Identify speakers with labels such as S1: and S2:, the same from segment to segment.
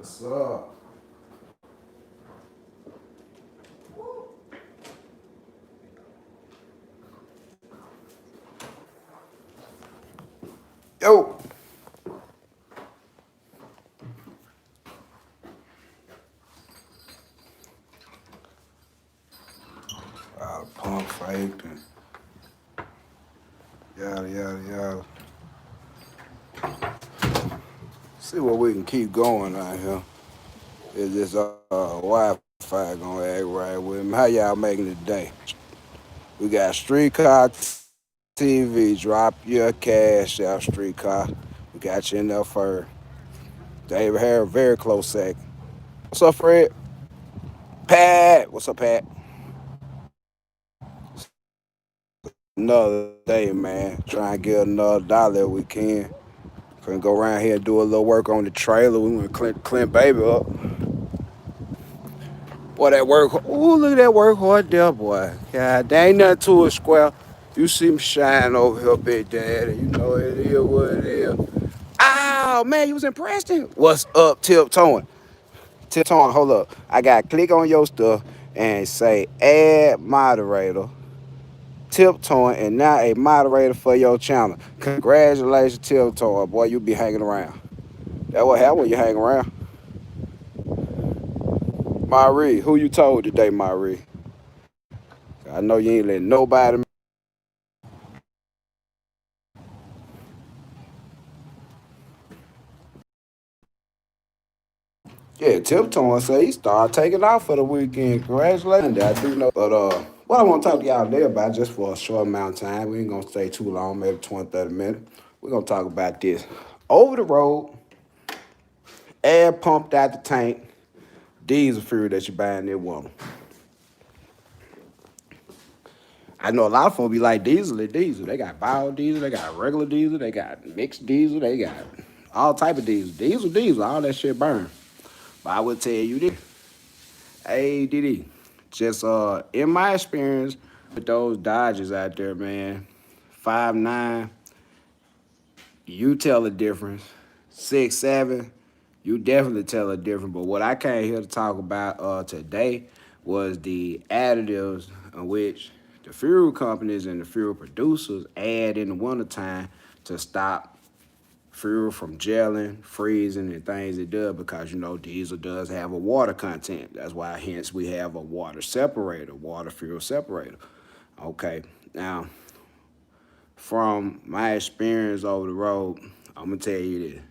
S1: What's up? Yo. Pump faked and yada yada yada. See what we can keep going out here. Is this Wi-Fi gonna act right with me? How y'all making it today? We got Streetcar TV. Drop your cash out, Streetcar. We got you in there for David Harris, very close second. What's up, Fred? Pat. What's up, Pat? Another day, man. Trying to get another dollar if we can. Couldn't go around here and do a little work on the trailer. We want to clean baby up. Boy, that work. Ooh, look at that work hard there, boy. God, there ain't nothing to it, Square. You see him shine over here, Big Daddy. You know it is what it is. Oh, man, you was in Preston? What's up, tiptoeing? Tiptoeing, hold up. I got to click on your stuff and say add moderator. Tiptoeing and now a moderator for your channel. Congratulations, tiptoeing. Boy, you be hanging around. That what happen when you hang around. Marie, who you told today, Marie? I know you ain't letting nobody. Yeah, tiptoeing say he started taking off for the weekend. Congratulations. I do know. But what I want to talk to y'all today about just for a short amount of time. We ain't gonna stay too long, maybe 20, 30 minutes. We're gonna talk about this. Over the road, air pumped out the tank, diesel fuel that you buying that woman. I know a lot of folks be like diesel is diesel. They got biodiesel, they got regular diesel, they got mixed diesel, they got all type of diesel. Diesel, all that shit burn. But I would tell you this. Hey, DD, just in my experience with those Dodges out there, man, 5'9", you tell the difference. 6'7", you definitely tell the difference. But what I came here to talk about today was the additives in which the fuel companies and the fuel producers add in the wintertime to stop fuel from gelling, freezing, and things it does because, you know, diesel does have a water content. That's why, hence, we have a water separator, water fuel separator. Okay, now, from my experience over the road, I'm going to tell you this.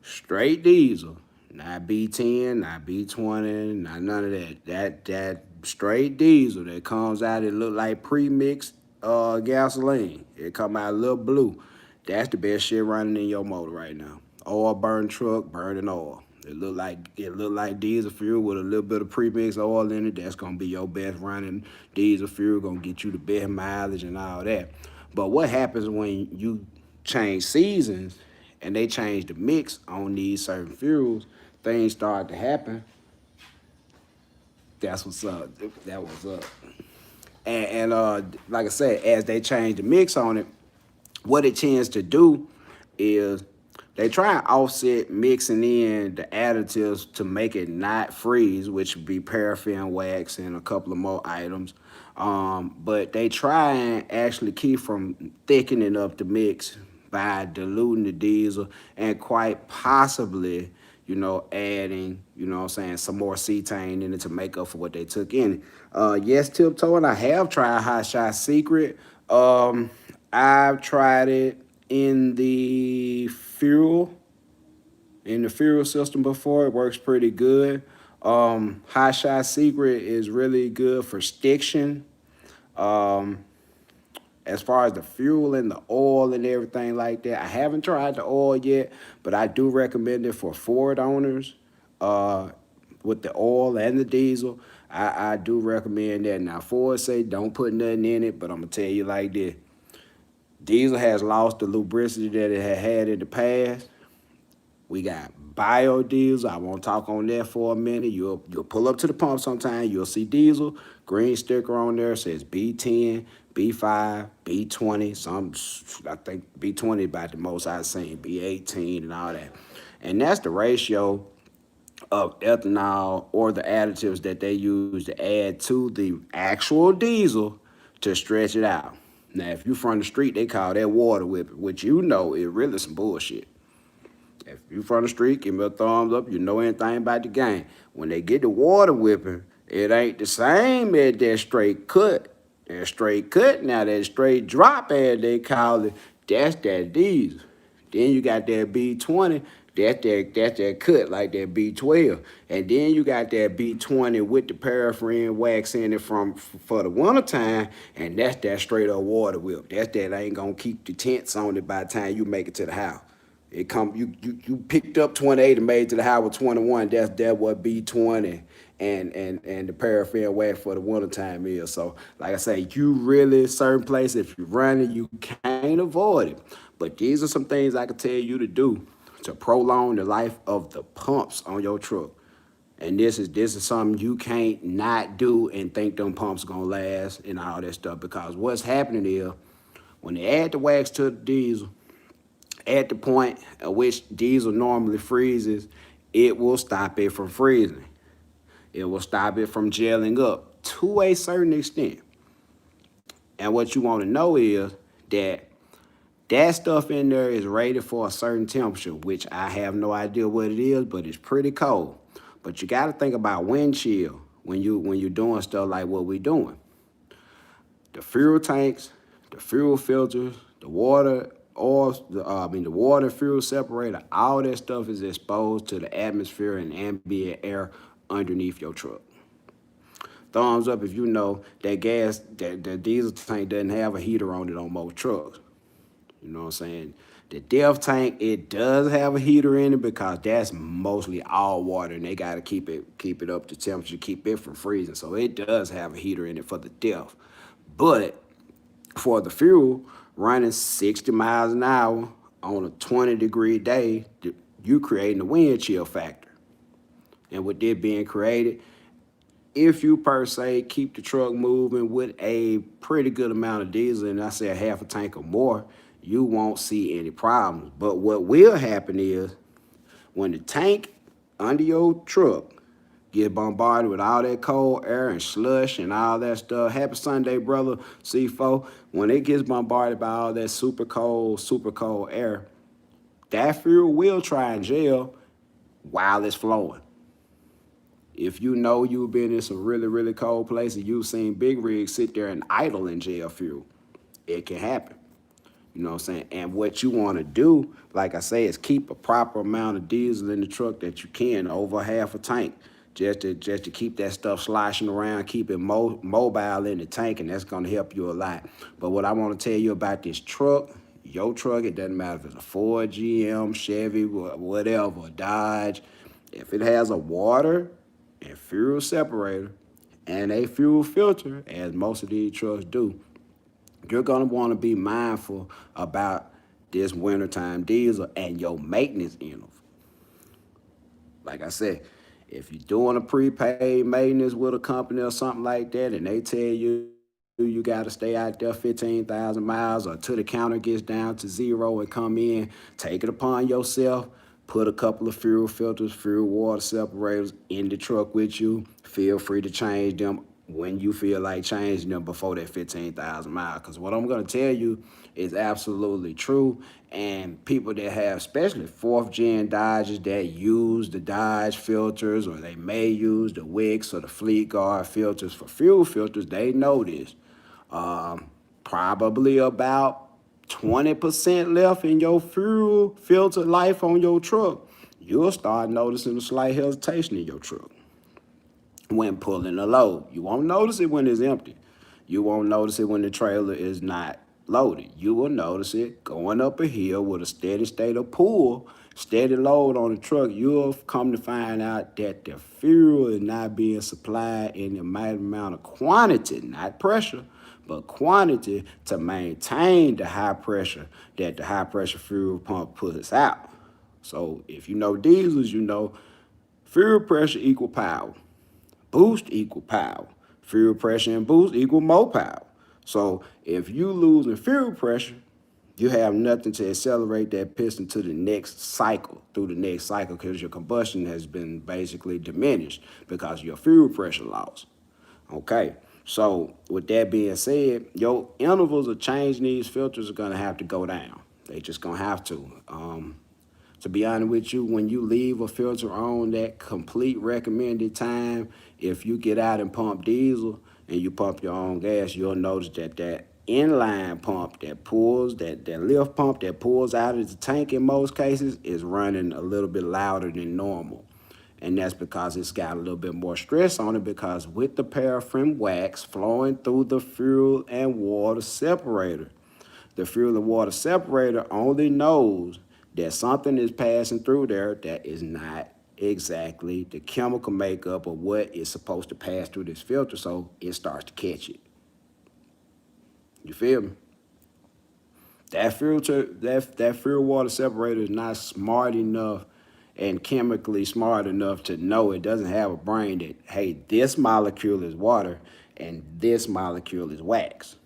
S1: Straight diesel, not B10, not B20, not none of that. That straight diesel that comes out, it look like pre-mixed gasoline. It come out a little blue. That's the best shit running in your motor right now. Oil burn truck, burning oil. It look like diesel fuel with a little bit of pre-mixed oil in it. That's gonna be your best running diesel fuel. Gonna get you the best mileage and all that. But what happens when you change seasons and they change the mix on these certain fuels? Things start to happen. That's what's up. That was up. And like I said, as they change the mix on it, what it tends to do is they try and offset mixing in the additives to make it not freeze, which would be paraffin wax and a couple of more items. But they try and actually keep from thickening up the mix by diluting the diesel and quite possibly, you know, adding, you know what I'm saying, some more cetane in it to make up for what they took in it. Yes, tiptoeing, I have tried Hot Shot Secret. I've tried it in the fuel system before. It works pretty good. Hot Shot Secret is really good for stiction. Um, as far as the fuel and the oil and everything like that, I haven't tried the oil yet, but I do recommend it for Ford owners. Uh, with the oil and the diesel, I do recommend that. Now, Ford say don't put nothing in it, but I'm gonna tell you like this: diesel has lost the lubricity that it had in the past. We got biodiesel. I won't talk on that for a minute. You'll pull up to the pump sometime. You'll see diesel, green sticker on there says B10, B5, B20. Some I think B20 about the most I've seen. B18 and all that. And that's the ratio of ethanol or the additives that they use to add to the actual diesel to stretch it out. Now, if you from the street, they call that water whipping, which you know is really some bullshit. If you from the street, give me a thumbs up. You know anything about the game. When they get the water whipping, it ain't the same as that straight cut. That straight cut, now that straight drop as they call it, that's that diesel. Then you got that B20, that's that cut like that B12. And then you got that B20 with the paraffin wax in it from for the wintertime, and that's that straight up water whip. That's that ain't gonna keep the tents on it by the time you make it to the house. It come you picked up 28 and made to the house with 21. That's what B20 and the paraffin wax for the wintertime is. So like I say, you really certain places if you run it, you can't avoid it. But these are some things I can tell you to do to prolong the life of the pumps on your truck. And this is something you can't not do and think them pumps gonna last and all that stuff. Because what's happening is when they add the wax to the diesel, at the point at which diesel normally freezes, it will stop it from freezing. It will stop it from gelling up to a certain extent. And what you want to know is that that stuff in there is rated for a certain temperature, which I have no idea what it is, but it's pretty cold. But you got to think about wind chill when you're doing stuff like what we're doing. The fuel tanks, the fuel filters, the water oil, the water fuel separator, all that stuff is exposed to the atmosphere and ambient air underneath your truck. Thumbs up if you know that that diesel tank doesn't have a heater on it on most trucks. You know what I'm saying? The DEF tank, it does have a heater in it because that's mostly all water and they gotta keep it up to temperature, keep it from freezing. So it does have a heater in it for the DEF. But for the fuel, running 60 miles an hour on a 20-degree day, you creating a wind chill factor. And with it being created, if you per se keep the truck moving with a pretty good amount of diesel, and I say a half a tank or more, you won't see any problems. But what will happen is when the tank under your truck get bombarded with all that cold air and slush and all that stuff. Happy Sunday, brother C4. When it gets bombarded by all that super cold air, that fuel will try and gel while it's flowing. If you know you've been in some really, really cold places, you've seen big rigs sit there and idle in gel fuel. It can happen. You know what I'm saying? And what you want to do, like I say, is keep a proper amount of diesel in the truck that you can, over half a tank, just to keep that stuff sloshing around, keep it mobile in the tank, and that's going to help you a lot. But what I want to tell you about this truck, your truck, it doesn't matter if it's a Ford, GM, Chevy, whatever, Dodge, if it has a water and fuel separator and a fuel filter, as most of these trucks do, you're going to want to be mindful about this wintertime diesel and your maintenance interval. Like I said, if you're doing a prepaid maintenance with a company or something like that and they tell you you got to stay out there 15,000 miles or till the counter gets down to zero and come in, take it upon yourself. Put a couple of fuel filters, fuel water separators in the truck with you. Feel free to change them when you feel like changing them before that 15,000 miles. Because what I'm going to tell you is absolutely true. And people that have, especially 4th gen Dodges that use the Dodge filters, or they may use the Wix or the Fleet Guard filters for fuel filters, they know this. Probably about 20% left in your fuel filter life on your truck, you'll start noticing a slight hesitation in your truck when pulling a load. You won't notice it when it's empty. You won't notice it when the trailer is not loaded. You will notice it going up a hill with a steady state of pull, steady load on the truck. You'll come to find out that the fuel is not being supplied in the right amount of quantity, not pressure, but quantity to maintain the high pressure that the high pressure fuel pump puts out. So if you know diesels, you know fuel pressure equal power. Boost equal power. Fuel pressure and boost equal more power. So if you losing fuel pressure, You have nothing to accelerate that piston to the next cycle, through the next cycle, because your combustion has been basically diminished because of your fuel pressure loss. Okay, so with that being said, your intervals of changing these filters are gonna have to go down. They just gonna have to. To be honest with you, when you leave a filter on that complete recommended time, if you get out and pump diesel and you pump your own gas, you'll notice that that inline pump that pulls, that lift pump that pulls out of the tank in most cases is running a little bit louder than normal. And that's because it's got a little bit more stress on it, because with the paraffin wax flowing through the fuel and water separator, the fuel and water separator only knows that something is passing through there that is not exactly the chemical makeup of what is supposed to pass through this filter, so it starts to catch it. You feel me? That fuel water separator is not smart enough and chemically smart enough to know, it doesn't have a brain that, hey, this molecule is water and this molecule is wax.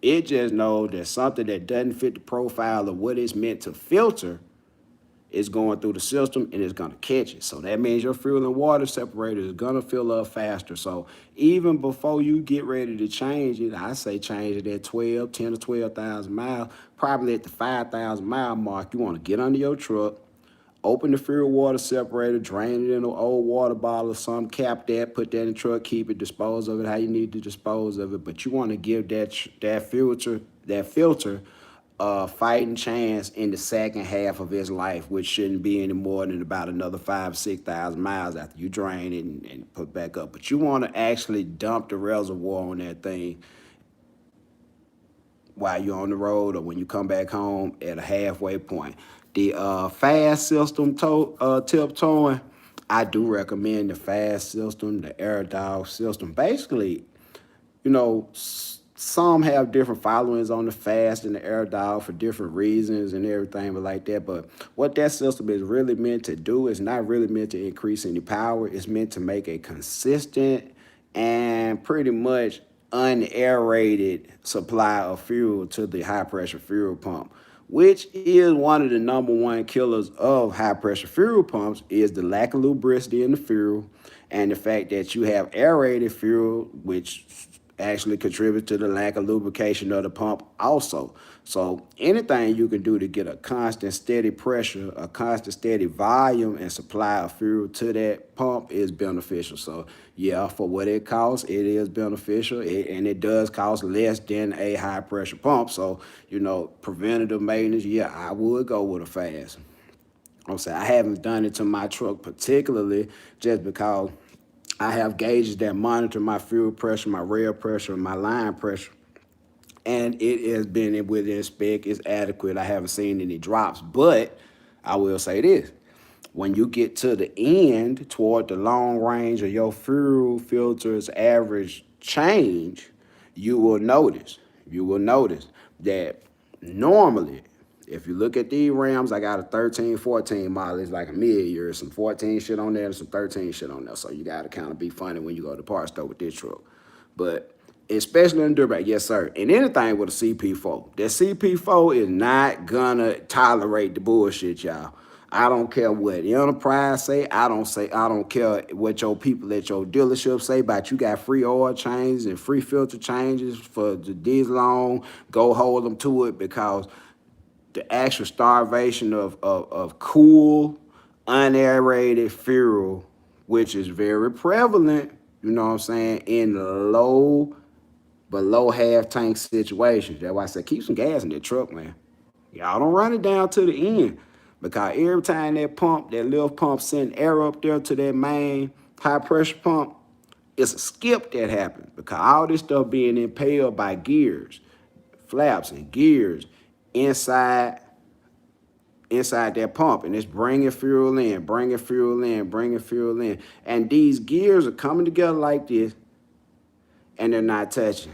S1: It just knows that something that doesn't fit the profile of what it's meant to filter is going through the system and it's gonna catch it. So that means your fuel and water separator is gonna fill up faster. So even before you get ready to change it, I say change it at 10 to 12,000 miles. Probably at the 5,000 mile mark, you wanna get under your truck, open the fuel water separator, drain it in an old water bottle or something, cap that, put that in the truck, keep it, dispose of it how you need to dispose of it. But you want to give that filter a fighting chance in the second half of its life, which shouldn't be any more than about another 5,000 to 6,000 miles after you drain it and put back up. But you want to actually dump the reservoir on that thing while you're on the road or when you come back home at a halfway point. The fast system tiptoeing, I do recommend the fast system, the AirDog system. Basically, you know, some have different followings on the fast and the AirDog for different reasons and everything, but like that. But what that system is really meant to do is not really meant to increase any power. It's meant to make a consistent and pretty much unaerated supply of fuel to the high pressure fuel pump, which is one of the number one killers of high pressure fuel pumps, is the lack of lubricity in the fuel and the fact that you have aerated fuel, which actually contributes to the lack of lubrication of the pump also. So anything you can do to get a constant steady pressure, a constant steady volume and supply of fuel to that pump is beneficial. So yeah, for what it costs, it is beneficial, and it does cost less than a high pressure pump. So, preventative maintenance, yeah, I would go with a fast. I'm saying I haven't done it to my truck particularly just because I have gauges that monitor my fuel pressure, my rail pressure, and my line pressure, and it has been within spec. It's adequate. I haven't seen any drops, but I will say this: when you get to the end, toward the long range of your fuel filter's average change, you will notice. You will notice that normally, if you look at these Rams, I got a 13, 14 model. It's like a mid-year. Some 14 shit on there and some 13 shit on there. So you got to kind of be funny when you go to the parts store with this truck. But especially in Durban, yes, sir. And anything with a CP4. That CP4 is not going to tolerate the bullshit, y'all. I don't care what Enterprise say. I don't care what your people at your dealership say about you got free oil changes and free filter changes for the diesel on. Go hold them to it, because the actual starvation of cool, unaerated fuel, which is very prevalent, you know what I'm saying, in low, below half tank situations. That's why I said keep some gas in that truck, man. Y'all don't run it down to the end, because every time that lift pump send air up there to that main high pressure pump, it's a skip that happens, because all this stuff being impelled by gears, flaps and gears inside that pump, and it's bringing fuel in, bringing fuel in, bringing fuel in. And these gears are coming together like this, and they're not touching.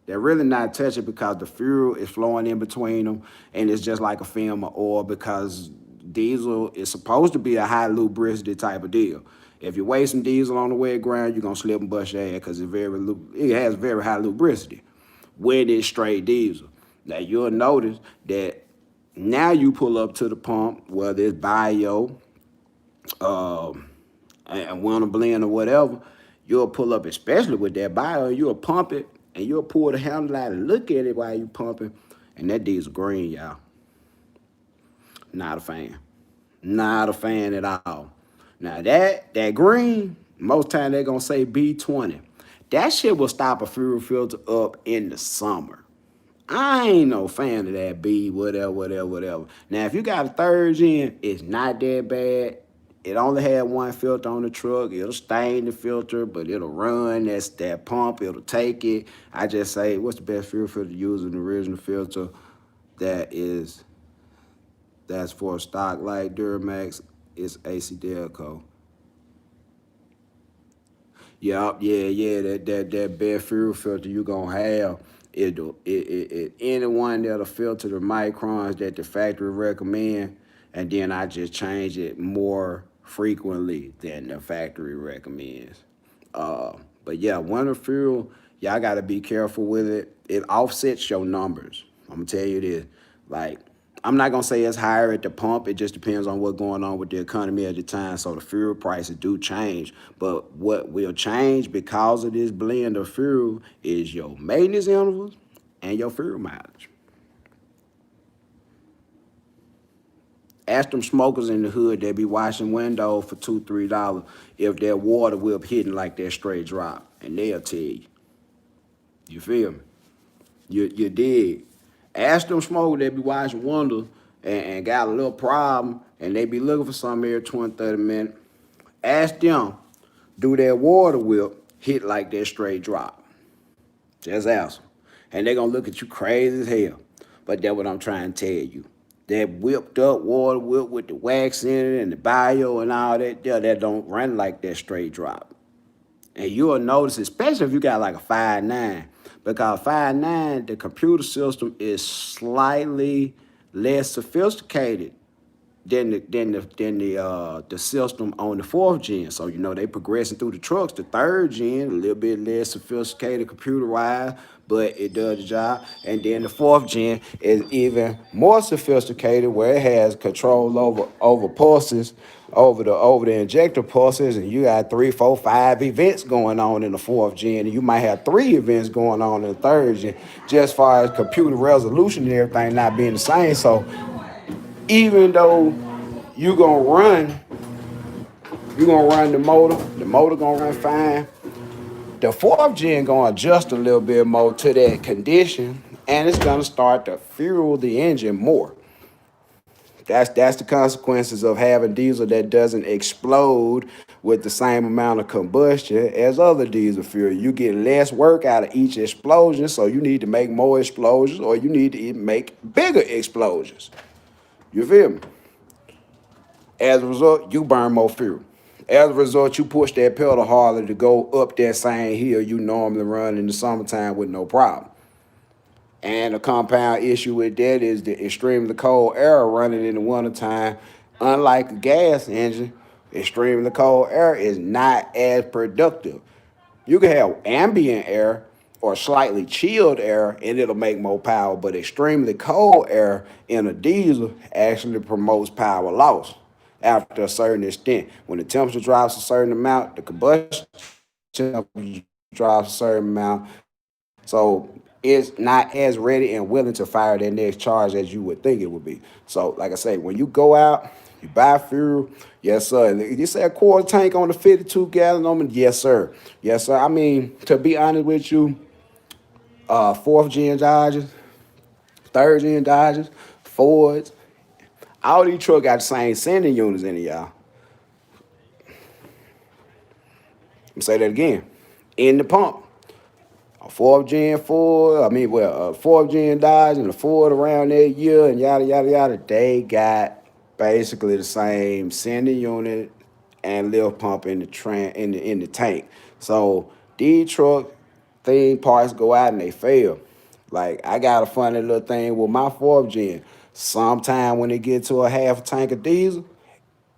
S1: They're really not touching because the fuel is flowing in between them, and it's just like a film of oil, because diesel is supposed to be a high lubricity type of deal. If you waste some diesel on the wet ground, you're going to slip and bust your ass, because it has very high lubricity when it's straight diesel. Now you'll notice that now you pull up to the pump, whether it's bio, and want to blend or whatever, you'll pull up, especially with that bio, and you'll pump it, and you'll pull the handle out and look at it while you pumping, and that diesel green, y'all. Not a fan. Not a fan at all. Now that green, most time they're gonna say B20. That shit will stop a fuel filter up in the summer. I ain't no fan of that B, whatever, whatever, whatever. Now, if you got a third gen, it's not that bad. It only had one filter on the truck. It'll stain the filter, but it'll run. That's that pump. It'll take it. I just say, what's the best fuel filter to use? An original filter that's for stock like Duramax. It's AC Delco. Yup, yeah. That best fuel filter you gonna have. Anyone that'll filter the microns that the factory recommend, and then I just change it more frequently than the factory recommends. But yeah, winter fuel, y'all gotta be careful with it. It offsets your numbers. I'm gonna tell you this. Like, I'm not gonna say it's higher at the pump. It just depends on what's going on with the economy at the time. So the fuel prices do change. But what will change because of this blend of fuel is your maintenance intervals and your fuel mileage. Ask them smokers in the hood that be washing windows for $2, $3 if their water whip hitting like that straight drop, and they'll tell you. You feel me? You dig? Ask them smokers that be washing windows and got a little problem, and they be looking for something every 20, 30 minutes. Ask them, do their water whip hit like that straight drop? Just ask them. And they're going to look at you crazy as hell. But that's what I'm trying to tell you. That whipped up water whip with the wax in it and the bio and all that, yeah, that don't run like that straight drop. And you'll notice, especially if you got like a 5.9, because 5.9, the computer system is slightly less sophisticated than the system on the fourth gen. So they progressing through the trucks. The third gen, a little bit less sophisticated computer wise, but it does the job. And then the fourth gen is even more sophisticated, where it has control over pulses, over the injector pulses, and you got 3, 4, 5 events going on in the fourth gen, and you might have 3 events going on in the third gen, just as far as computer resolution and everything not being the same. So even though you gonna run the motor gonna run fine. The fourth gen gonna adjust a little bit more to that condition, and it's gonna start to fuel the engine more. That's the consequences of having diesel that doesn't explode with the same amount of combustion as other diesel fuel. You get less work out of each explosion, so you need to make more explosions, or you need to even make bigger explosions. You feel me? As a result, you burn more fuel. As a result, you push that pedal harder to go up that same hill you normally run in the summertime with no problem. And a compound issue with that is the extremely cold air running in the wintertime. Unlike a gas engine, extremely cold air is not as productive. You can have ambient air or slightly chilled air and it'll make more power, but extremely cold air in a diesel actually promotes power loss after a certain extent. When the temperature drops a certain amount, the combustion temperature drops a certain amount. So it's not as ready and willing to fire that next charge as you would think it would be. So, like I say, when you go out, you buy fuel, yes, sir. You say a quarter tank on the 52 gallon on it, yes, sir. Yes, sir. I mean, to be honest with you, fourth gen Dodges, third gen Dodges, Fords, all these trucks got the same sending units in it, y'all. Let me say that again. In the pump. A fourth gen Ford, a fourth gen Dodge and a Ford around that year and yada, yada, yada, they got basically the same sending unit and lift pump in the tank. So these truck thing parts go out and they fail. Like, I got a funny little thing with my fourth gen. Sometime when it get to a half a tank of diesel,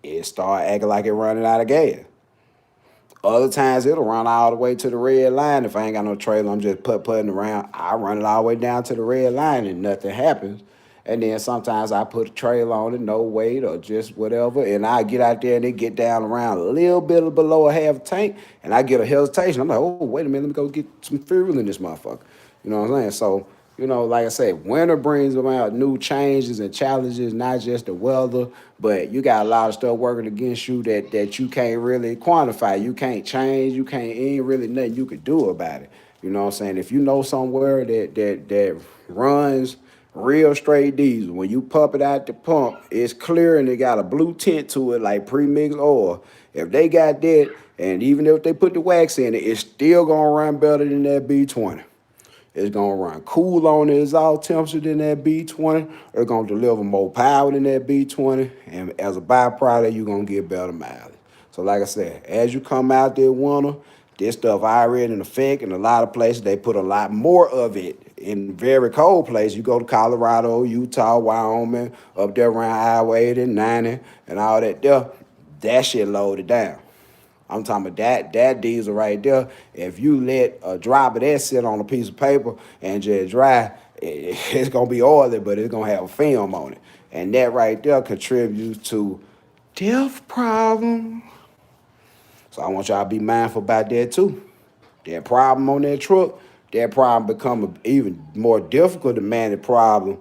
S1: it start acting like it running out of gas. Other times it'll run all the way to the red line. If I ain't got no trailer, I'm just putting around. I run it all the way down to the red line and nothing happens. And then sometimes I put a trailer on it, no weight or just whatever, and I get out there and it get down around a little bit below a half tank, and I get a hesitation. I'm like, oh, wait a minute, let me go get some fuel in this motherfucker. You know what I'm saying? So, like I said, winter brings about new changes and challenges, not just the weather, but you got a lot of stuff working against you that you can't really quantify. You can't change. You can't. Ain't really nothing you could do about it. You know what I'm saying? If you know somewhere that runs real straight diesel, when you pump it out the pump, it's clear and it got a blue tint to it like pre-mixed oil. If they got that, and even if they put the wax in it, it's still gonna run better than that B20. It's gonna run cool on the exhaust temperature than that B20. It's gonna deliver more power than that B20, and as a byproduct, you're gonna get better mileage. So, like I said, as you come out there winter, this stuff already in effect. In a lot of places, they put a lot more of it. In very cold places, you go to Colorado, Utah, Wyoming, up there around Highway 80, 90, and all that there. That shit loaded down. I'm talking about that diesel right there. If you let a drop of that sit on a piece of paper and just dry, it's gonna be oily, but it's gonna have a film on it. And that right there contributes to death problem. So I want y'all to be mindful about that too. That problem on that truck, that problem become an even more difficult to manage problem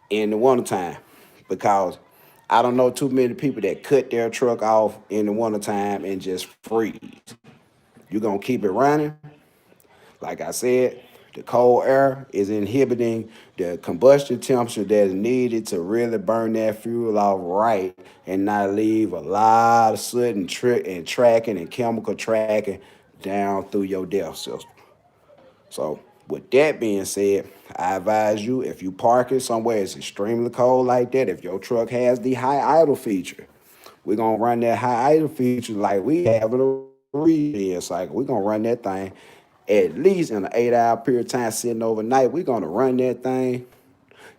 S1: in the wintertime, because I don't know too many people that cut their truck off in the wintertime and just freeze. You're gonna keep it running. Like I said, the cold air is inhibiting the combustion temperature that's needed to really burn that fuel off right and not leave a lot of soot and tracking and chemical tracking down through your DEF system. So with that being said, I advise you, if you park it somewhere it's extremely cold like that, if your truck has the high idle feature, we're gonna run that high idle feature like we have in a read cycle. We're gonna run that thing at least in an 8 hour period of time sitting overnight. We're gonna run that thing.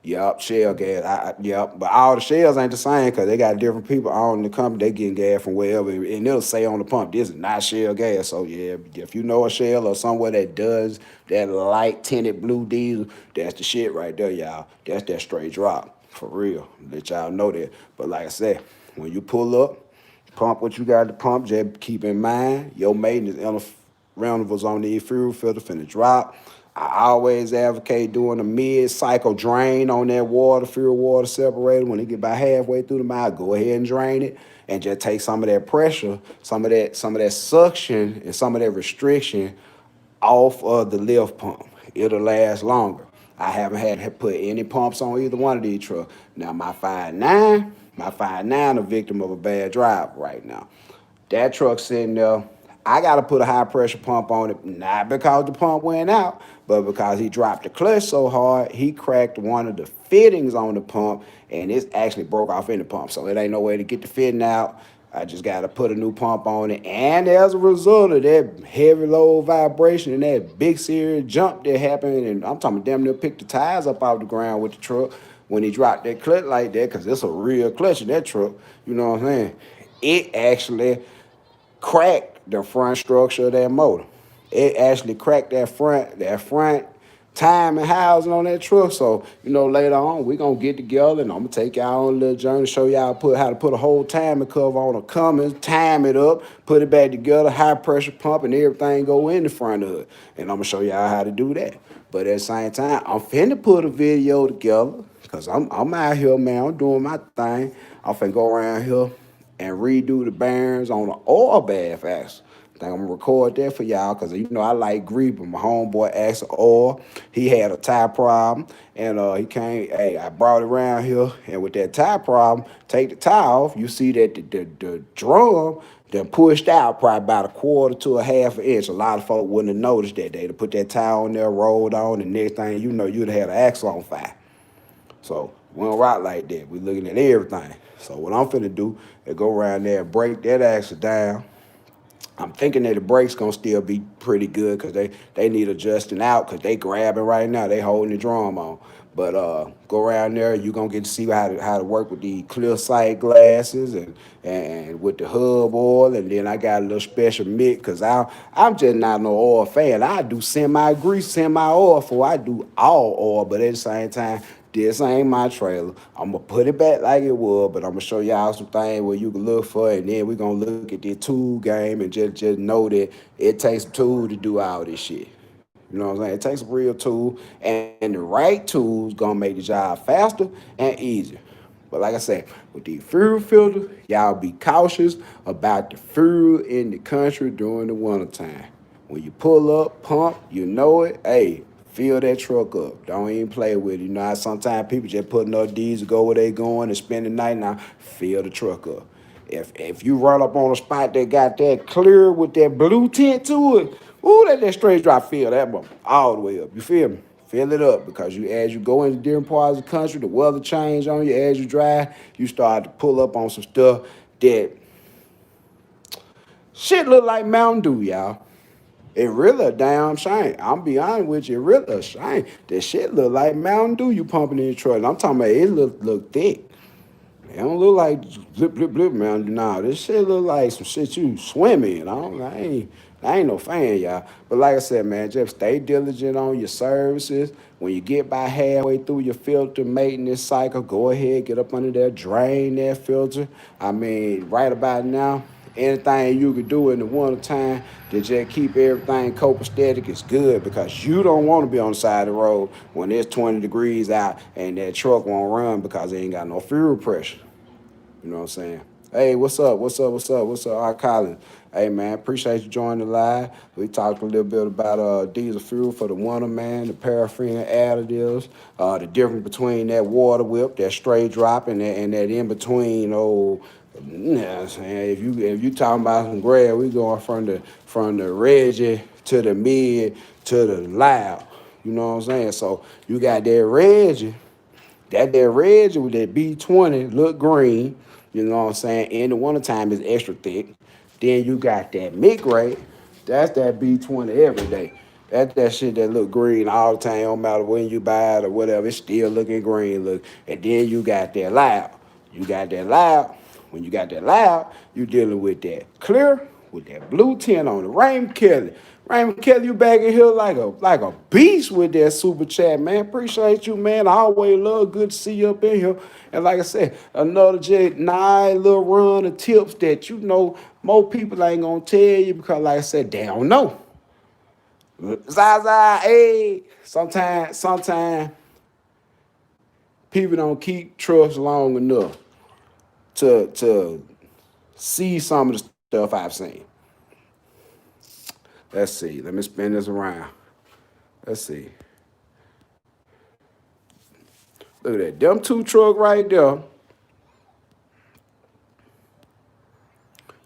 S1: Yup, shell gas. Yup, but all the shells ain't the same because they got different people on the company. They getting gas from wherever, and it'll say on the pump, this is not shell gas. So yeah, if you know a shell or somewhere that does that light tinted blue diesel, that's the shit right there, y'all. That's that straight drop for real. Let y'all know that. But like I said, when you pull up, pump what you got to pump. Just keep in mind your maintenance intervals on the fuel filter finna drop. I always advocate doing a mid-cycle drain on that water, fuel water separator. When it get about halfway through the mile, go ahead and drain it and just take some of that pressure, some of that suction, and some of that restriction off of the lift pump. It'll last longer. I haven't had to put any pumps on either one of these trucks. Now my 5.9 a victim of a bad drive right now. That truck sitting there, I got to put a high pressure pump on it, not because the pump went out, but because he dropped the clutch so hard, he cracked one of the fittings on the pump, and it's actually broke off in the pump. So it ain't no way to get the fitting out. I just got to put a new pump on it. And as a result of that heavy low vibration and that big serious jump that happened, and I'm talking damn near picked the tires up off the ground with the truck when he dropped that clutch like that, because it's a real clutch in that truck, you know what I'm saying? It actually cracked the front structure of that motor. It actually cracked that front timing housing on that truck. So, later on, we're going to get together and I'm going to take y'all on a little journey, show y'all how to put a whole timing cover on a Cummins, time it up, put it back together, high pressure pump, and everything go in the front of it. And I'm going to show y'all how to do that. But at the same time, I'm finna put a video together because I'm out here, man. I'm doing my thing. I'm finna go around here and redo the bearings on the oil bath axle. I think I'm gonna record that for y'all because I like grief. But my homeboy asked for oil. He had a tie problem, and he came. Hey, I brought it around here, and with that tie problem, take the tie off. You see that the drum then pushed out probably about a quarter to a half an inch. A lot of folk wouldn't have noticed that. They'd have put that tie on there, rolled on, and next thing you know, you'd have had an axle on fire. So we don't rock like that. We looking at everything. So what I'm finna do is go around there and break that axle down. I'm thinking that the brakes gonna still be pretty good because they need adjusting out because they grabbing right now. They holding the drum on. But go around there, you're gonna get to see how to work with the clear sight glasses and with the hub oil, and then I got a little special mix because I'm just not no oil fan. I do semi grease, semi oil for I do all oil, but at the same time, this ain't my trailer. I'm gonna put it back like it was, but I'm gonna show y'all some things where you can look for it, and then we're gonna look at the tool game and just know that it takes a tool to do all this shit. You know what I'm saying? It takes a real tool, and the right tools gonna make the job faster and easier. But like I said, with the fuel filter, y'all be cautious about the fuel in the country during the wintertime. When you pull up, pump, you know it. Hey, fill that truck up. Don't even play with it. You know how sometimes people just put enough diesel, go where they going, and spend the night. Now fill the truck up. If you run up on a spot that got that clear with that blue tint to it, ooh, that straight drop fill that one all the way up. You feel me? Fill it up because you as you go into different parts of the country, the weather change on you as you drive. You start to pull up on some stuff that shit look like Mountain Dew, y'all. It really a damn shame. I'm be honest with you, it really a shame. That shit look like Mountain Dew you pumping in your truck. And I'm talking about it look thick. It don't look like blip blip blip Mountain Dew. Nah, this shit look like some shit you swim in. I ain't no fan, y'all. But like I said, man, just stay diligent on your services. When you get by halfway through your filter maintenance cycle, go ahead, get up under there, drain that filter. I mean, right about now, anything you could do in the winter time to just keep everything copacetic is good because you don't want to be on the side of the road when it's 20 degrees out and that truck won't run because it ain't got no fuel pressure. You know what I'm saying? Hey, what's up? What's up? What's up? What's up? All right, Colin. Hey, man, appreciate you joining the live. We talked a little bit about diesel fuel for the winter, man, the paraffin additives, the difference between that water whip, that straight drop, and that in between. Oh, you know what I'm saying? If you talking about some grad, we going from the Reggie to the mid to the loud. You know what I'm saying? So you got that Reggie. That red with that B20 look green, you know what I'm saying? In the wintertime is extra thick. Then you got that mid grade, that's that B20 every day. That's that shit that look green all the time, no matter when you buy it or whatever, it's still looking green. Look. And then you got that loud. You got that loud. When you got that loud, you dealing with that clear with that blue tint on it. Raymond Kelly. Raymond Kelly, you back in here like a beast with that super chat, man. Appreciate you, man. I always love good to see you up in here. And like I said, another just nice little run of tips that you know more people ain't gonna tell you because like I said, they don't know. Zaza, hey. Sometimes people don't keep trust long enough to see some of the stuff I've seen. Let's see. Let me spin this around. Let's see. Look at that. Them two truck right there.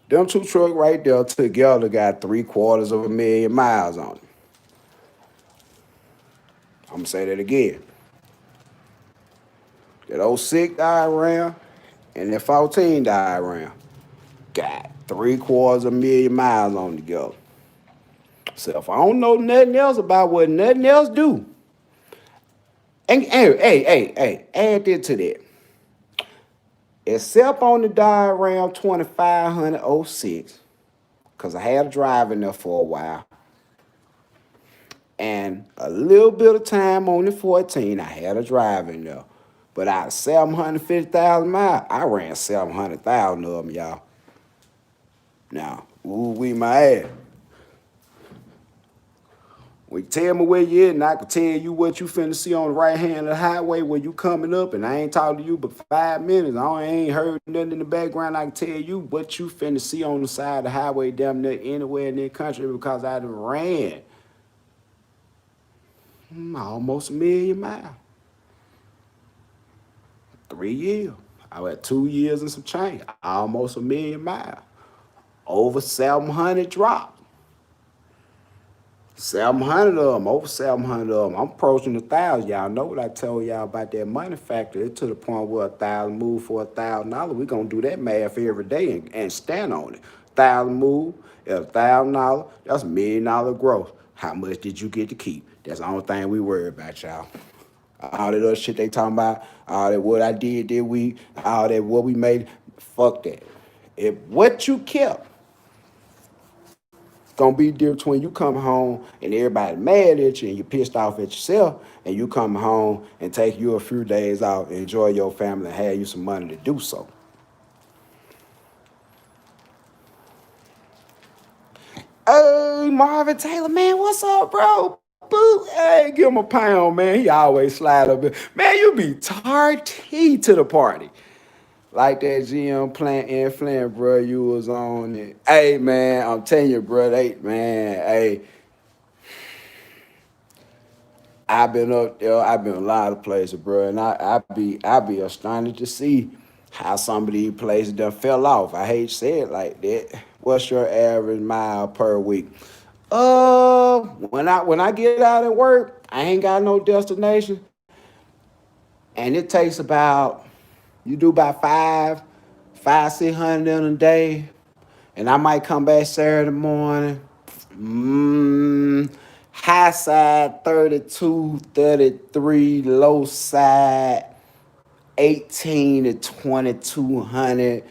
S1: Them two truck right there together got 750,000 miles on it. I'm gonna say that again. That '06 diagram and that 14 diagram got 750,000 miles on together. So if I don't know nothing else about what nothing else do, and hey, add this to that. Except on the diagram 2500 '06, because I had a drive in there for a while. And a little bit of time on the 14, I had a drive in there. But out of 750,000 miles, I ran 700,000 of them, y'all. Now, ooh, my ass. Well, tell me where you at, and I can tell you what you finna see on the right hand of the highway where you coming up, and I ain't talked to you but 5 minutes. I ain't heard nothing in the background. I can tell you what you finna see on the side of the highway damn near anywhere in this country because I done ran almost 1,000,000 miles. 3 years. I was at 2 years and some change. Almost 1,000,000 miles. Over 700 drops. 700 of them, over 700 of them. I'm approaching 1,000. Y'all know what I told y'all about that money factor. It's to the point where 1,000 move for $1,000. We're going to do that math every day and stand on it. 1,000 move at $1,000. That's $1,000,000 growth. How much did you get to keep? That's the only thing we worry about, y'all. All that other shit they talking about, all that what I did that week, all that what we made, fuck that. If what you kept gonna be different when you come home and everybody mad at you and you pissed off at yourself and you come home and take you a few days out and enjoy your family and have you some money to do so. Hey, Marvin Taylor, man, what's up, bro? Boo, hey, give him a pound, man. He always slide up. Man, you be tarty to the party. Like that GM plant in Flint, bro, you was on it. Hey, man, I'm telling you, bro, hey, I've been up there. I've been a lot of places, bro, and I be astonished to see how some of these places done fell off. I hate to say it like that. What's your average mile per week? When I get out at work, I ain't got no destination, and it takes about you do about 600 in a day, and I might come back Saturday morning. High side 32, 33, low side 18 to 2200,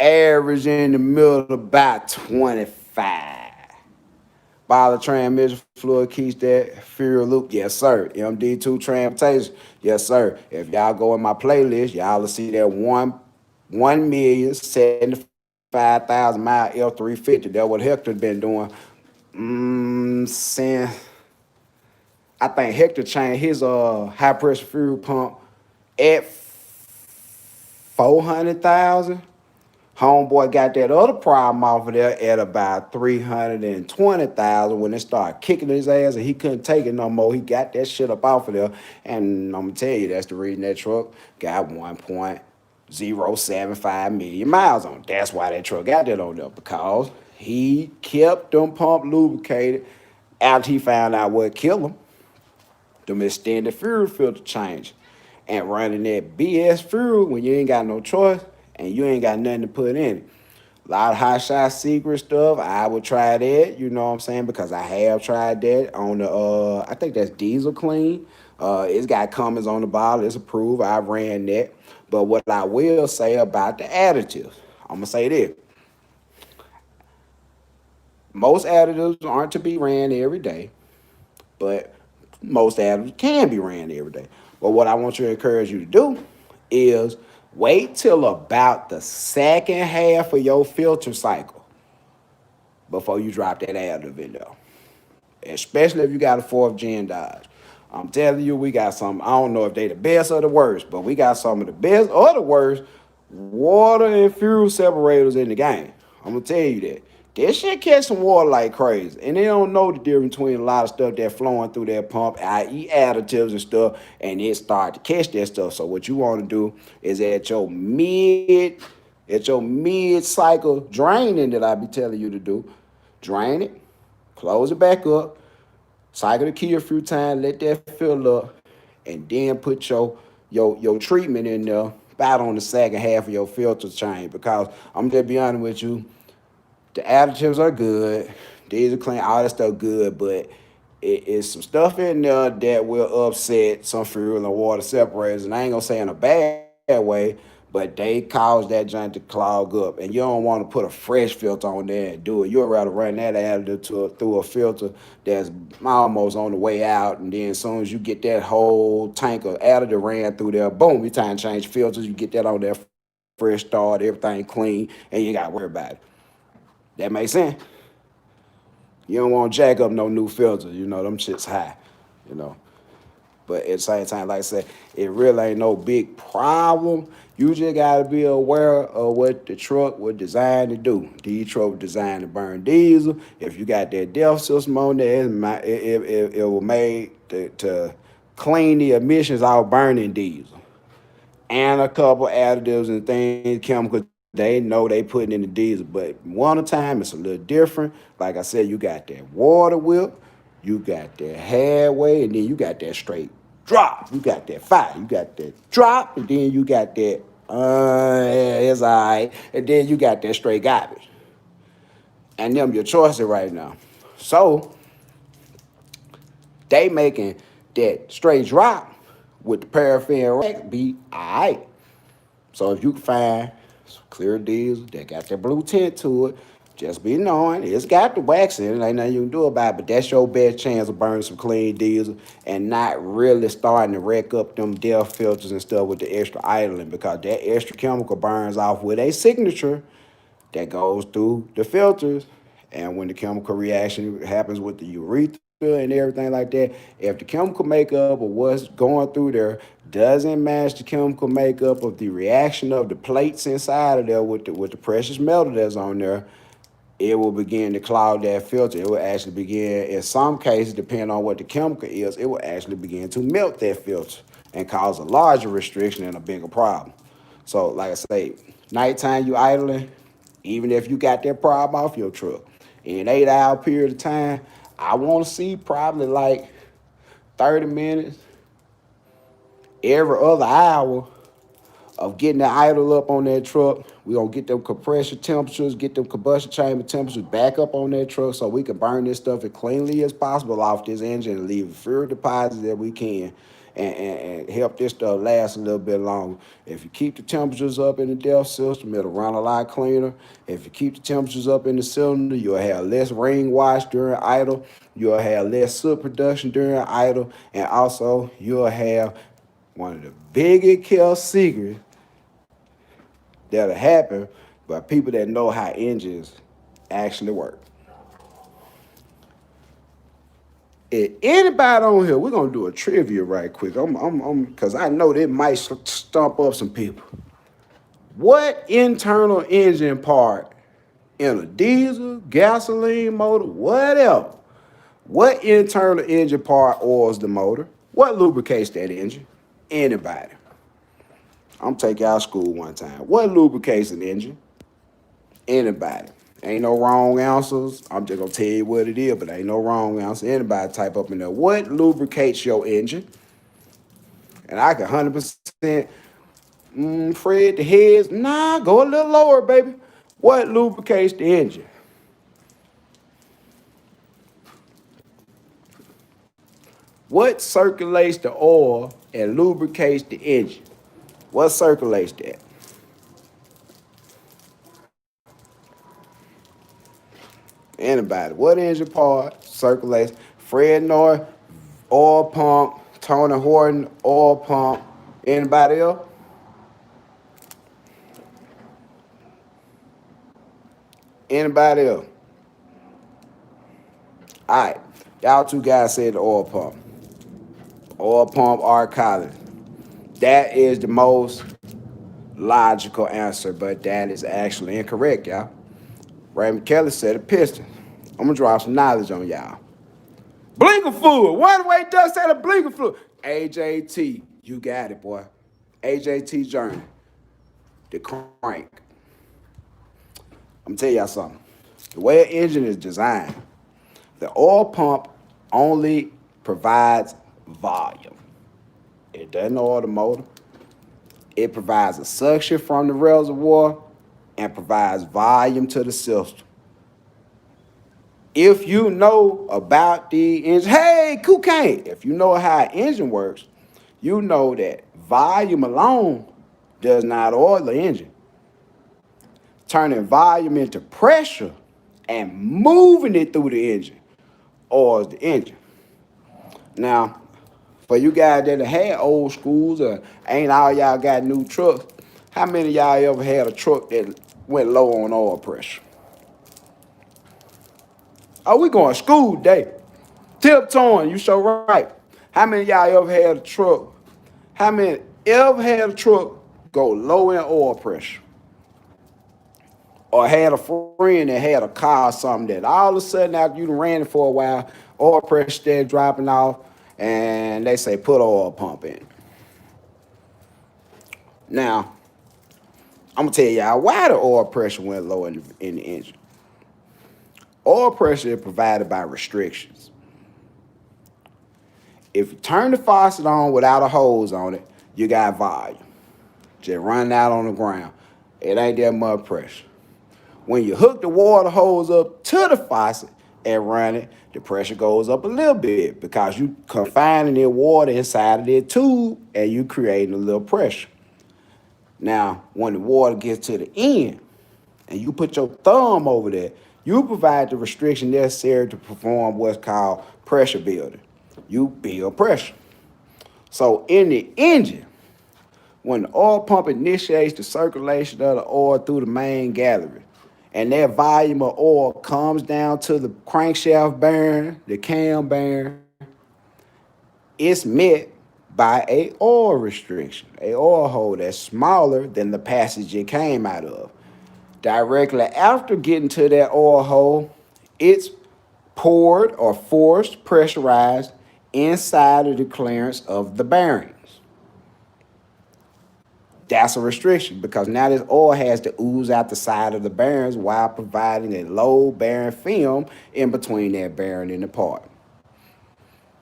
S1: average in the middle about 25. Bottle transmission fluid keeps that fuel loop. Yes, sir. MD2 transportation. Yes, sir. If y'all go in my playlist, y'all will see that 1,075,000 mile F350. That's what Hector been doing. Since I think Hector changed his high pressure fuel pump at 400,000. Homeboy got that other problem off of there at about 320,000 when it started kicking his ass and he couldn't take it no more. He got that shit up off of there. And I'm gonna tell you, that's the reason that truck got 1.075 million miles on it. That's why that truck got that on there, because he kept them pump lubricated after he found out what killed him. Them extended fuel filter change. And running that BS fuel when you ain't got no choice and you ain't got nothing to put in it. A lot of hot shot secret stuff. I would try that, you know what I'm saying? Because I have tried that on the I think that's Diesel Clean. It's got Cummins on the bottle, it's approved. I ran that. But what I will say about the additives, I'm gonna say this. Most additives aren't to be ran every day, but most additives can be ran every day. But what I want you to encourage you to do is wait till about the second half of your filter cycle before you drop that additive in there. Especially if you got a fourth gen Dodge. I'm telling you, we got some, I don't know if they the best or the worst, but we got some of the best or the worst water and fuel separators in the game. I'm gonna tell you that. This shit catch some water like crazy. And they don't know the difference between a lot of stuff that's flowing through that pump, i.e. additives and stuff, and it start to catch that stuff. So what you want to do is at your mid cycle draining that I be telling you to do, drain it, close it back up, cycle the key a few times, let that fill up, and then put your treatment in there about on the second half of your filter chain. Because I'm just be honest with you, the additives are good, Diesel Clean, all that stuff good, but it's some stuff in there that will upset some fuel and water separators. And I ain't gonna say in a bad way, but they cause that joint to clog up. And you don't want to put a fresh filter on there and do it. You'd rather run that additive through a filter that's almost on the way out. And then as soon as you get that whole tank of additive ran through there, boom, you time to change filters, you get that on there, fresh start, everything clean, and you ain't got to worry about it. That makes sense? You don't want to jack up no new filters. You know, them shit's high, you know. But at the same time, like I said, it really ain't no big problem. You just gotta be aware of what the truck was designed to do. These trucks were designed to burn diesel. If you got that DEF system on there, it was made to clean the emissions out burning diesel. And a couple additives and things, chemicals they know they putting in the diesel. But one time it's a little different. Like I said, you got that water whip, you got that halfway, and then you got that straight drop. You got that fire, you got that drop, and then you got that it's all right, and then you got that straight garbage. And them your choices right now. So they making that straight drop with the paraffin rack be alright. So if you can find some clear diesel that got that blue tint to it, just be knowing it's got the wax in it. Ain't nothing you can do about it, but that's your best chance of burning some clean diesel and not really starting to wreck up them DEF filters and stuff with the extra idling, because that extra chemical burns off with a signature that goes through the filters. And when the chemical reaction happens with the urethra and everything like that, if the chemical makeup of what's going through there doesn't match the chemical makeup of the reaction of the plates inside of there with the precious metal that's on there, it will begin to clog that filter. It will actually begin, in some cases, depending on what the chemical is, it will actually begin to melt that filter and cause a larger restriction and a bigger problem. So, like I say, nighttime you idling, even if you got that problem off your truck, in an 8 hour period of time, I want to see probably like 30 minutes every other hour of getting the idle up on that truck. We're going to get them compression temperatures, get them combustion chamber temperatures back up on that truck so we can burn this stuff as cleanly as possible off this engine and leave fewer deposits that we can, and help this stuff last a little bit longer. If you keep the temperatures up in the DEF system, it'll run a lot cleaner. If you keep the temperatures up in the cylinder, you'll have less ring wash during idle. You'll have less soot production during idle. And also, you'll have one of the biggest kill secrets that'll happen by people that know how engines actually work. If anybody on here, we're gonna do a trivia right quick. Cause I know that might stump up some people. What internal engine part in a diesel, gasoline motor, whatever, what internal engine part oils the motor? What lubricates that engine? Anybody. I'm taking out school one time. What lubricates an engine? Anybody. Ain't no wrong answers. I'm just gonna tell you what it is, but ain't no wrong answer. Anybody type up in there. What lubricates your engine? And I can 100% Fred the heads. Nah, go a little lower, baby. What lubricates the engine? What circulates the oil and lubricates the engine? What circulates that? Anybody. What engine part circulates? Fred North, oil pump. Tony Horton, oil pump. Anybody else? Anybody else? All right. Y'all two guys said the oil pump. Oil pump, Art Collins. That is the most logical answer, but that is actually incorrect, y'all. Raymond Kelly said a piston. I'm gonna drop some knowledge on y'all. Blinker fluid. One way Doug said a blinker fluid. AJT, you got it, boy. AJT Journey, the crank. I'm gonna tell y'all something. The way an engine is designed, the oil pump only provides volume. It doesn't oil the motor. It provides a suction from the reservoir and provides volume to the system. If you know about the engine, hey, cocaine, if you know how an engine works, you know that volume alone does not oil the engine. Turning volume into pressure and moving it through the engine oils the engine. Now, for you guys that have had old schools or ain't all y'all got new trucks, how many of y'all ever had a truck that went low on oil pressure? Oh, we going school day. Tiptoeing, you so right. How many of y'all ever had a truck? How many ever had a truck go low in oil pressure? Or had a friend that had a car or something that all of a sudden after you ran it for a while, oil pressure started dropping off, and they say put oil pump in. Now, I'm gonna tell y'all why the oil pressure went low in the engine. Oil pressure is provided by restrictions. If you turn the faucet on without a hose on it, you got volume. Just running out on the ground. It ain't that much pressure. When you hook the water hose up to the faucet, and run it, the pressure goes up a little bit because you confining the water inside of the tube and you creating a little pressure. Now, when the water gets to the end and you put your thumb over there, you provide the restriction necessary to perform what's called pressure building. You build pressure. So in the engine, when the oil pump initiates the circulation of the oil through the main gallery, and that volume of oil comes down to the crankshaft bearing, the cam bearing, it's met by a oil restriction, a oil hole that's smaller than the passage it came out of. Directly after getting to that oil hole, it's poured or forced, pressurized inside of the clearance of the bearings. That's a restriction because now this oil has to ooze out the side of the bearings while providing a low bearing film in between that bearing and the part.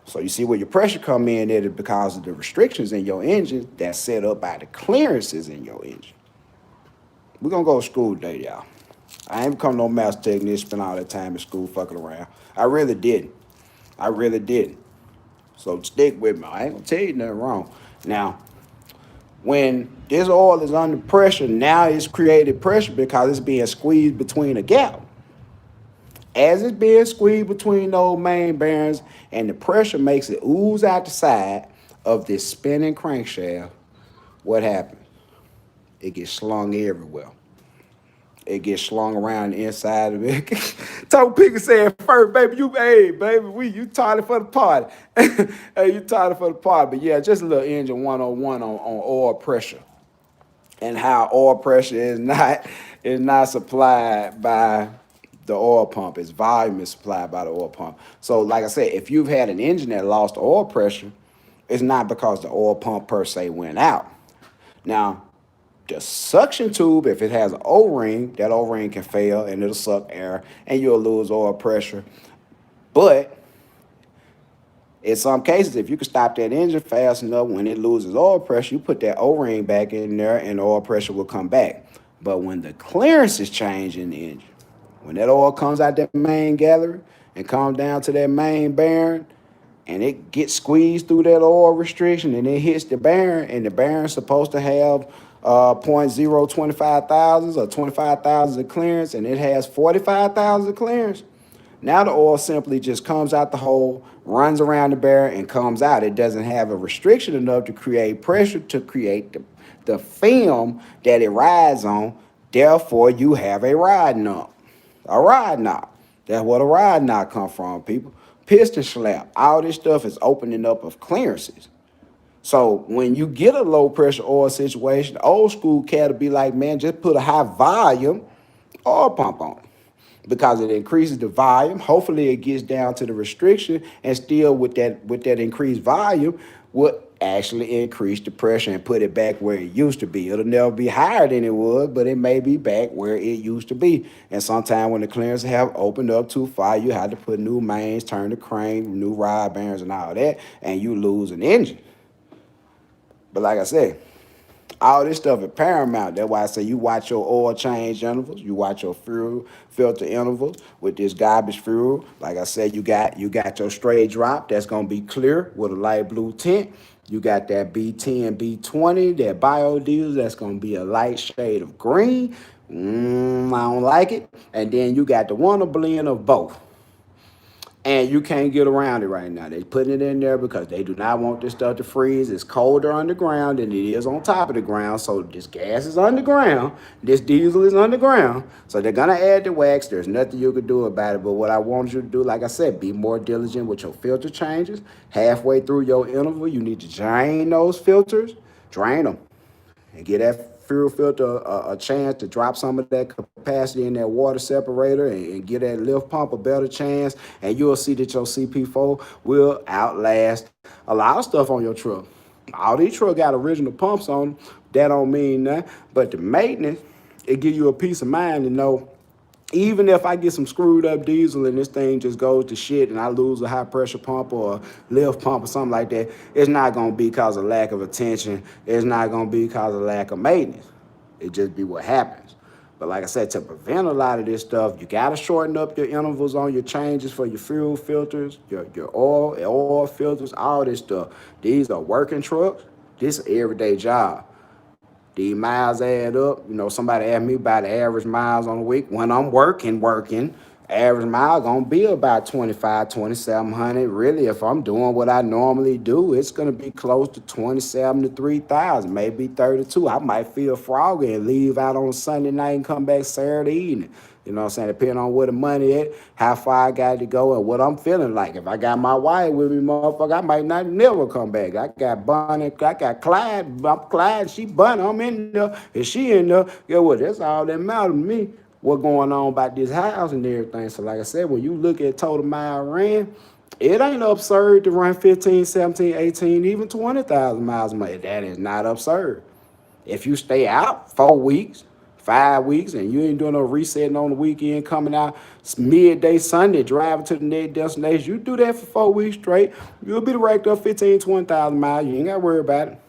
S1: So you see where your pressure come in there because of the restrictions in your engine that's set up by the clearances in your engine. We're gonna go to school today, y'all. I ain't become no master technician, spend all that time in school fucking around. I really didn't. I really didn't. So stick with me. I ain't gonna tell you nothing wrong. Now, when this oil is under pressure, now it's created pressure because it's being squeezed between a gap. As it's being squeezed between those main bearings and the pressure makes it ooze out the side of this spinning crankshaft, what happens? It gets slung everywhere. It gets slung around the inside of it. Told Pickett said first, baby, you tardy for the party. Hey, you tardy for the party. But yeah, just a little engine 101 on oil pressure and how oil pressure is not supplied by the oil pump. Its volume is supplied by the oil pump. So like I said, if you've had an engine that lost oil pressure, it's not because the oil pump per se went out. Now, the suction tube, if it has an O-ring, that O-ring can fail and it'll suck air and you'll lose oil pressure. But in some cases, if you can stop that engine fast enough, when it loses oil pressure, you put that O-ring back in there and the oil pressure will come back. But when the clearance is changed in the engine, when that oil comes out that main gallery and comes down to that main bearing, and it gets squeezed through that oil restriction and it hits the bearing, and the bearing's supposed to have 0.025 thousandths or 25 thousandths of clearance, and it has 45 thousandths of clearance. Now the oil simply just comes out the hole, runs around the bearing, and comes out. It doesn't have a restriction enough to create pressure to create the film that it rides on. Therefore, you have a ride knot. A ride knot. That's what a ride knot come from, people. Piston slap. All this stuff is opening up of clearances. So when you get a low pressure oil situation, the old school cat will be like, man, just put a high volume oil pump on it because it increases the volume. Hopefully it gets down to the restriction, and still with that increased volume will actually increase the pressure and put it back where it used to be. It'll never be higher than it was, but it may be back where it used to be. And sometimes when the clearances have opened up too far, you have to put new mains, turn the crane, new rod bearings and all that, and you lose an engine. But like I said, all this stuff is paramount. That's why I say you watch your oil change intervals, you watch your fuel filter intervals with this garbage fuel. Like I said, you got your straight drop that's gonna be clear with a light blue tint. You got that B10, B20, that biodiesel that's gonna be a light shade of green. I don't like it. And then you got the Wonder blend of both. And you can't get around it right now. They're putting it in there because they do not want this stuff to freeze. It's colder underground than it is on top of the ground. So this gas is underground. This diesel is underground. So they're going to add the wax. There's nothing you can do about it. But what I want you to do, like I said, be more diligent with your filter changes. Halfway through your interval, you need to drain those filters. Drain them. And get that fuel filter a chance to drop some of that capacity in that water separator and get that lift pump a better chance, and you'll see that your CP4 will outlast a lot of stuff on your truck. All these trucks got original pumps on them. That don't mean nothing, but the maintenance, it give you a peace of mind to know even if I get some screwed up diesel and this thing just goes to shit and I lose a high pressure pump or a lift pump or something like that, it's not going to be because of lack of attention. It's not going to be because of lack of maintenance. It just be what happens. But like I said, to prevent a lot of this stuff, you gotta shorten up your intervals on your changes for your fuel filters, your oil filters, all this stuff. These are working trucks. This is an everyday job. These miles add up. You know, somebody asked me about the average miles on a week. When I'm working, average mile gonna be about 25, 2,700. Really, if I'm doing what I normally do, it's gonna be close to 27 to 3,000, maybe 32. I might feel froggy and leave out on Sunday night and come back Saturday evening. You know what I'm saying? Depending on where the money at, how far I got to go, and what I'm feeling like. If I got my wife with me, motherfucker, I might not never come back. I got Bonnie, I got Clyde. I'm Clyde, she Bonnie, I'm in there, and she in there. Get what? That's all that matters to me. What going on about this house and everything. So like I said, when you look at total mile ran, it ain't absurd to run 15, 17, 18, even 20,000 miles a month. That is not absurd. If you stay out 4 weeks, 5 weeks, and you ain't doing no resetting on the weekend, coming out midday Sunday, driving to the next destination, you do that for 4 weeks straight, you'll be racked up 15, 20,000 miles. You ain't got to worry about it.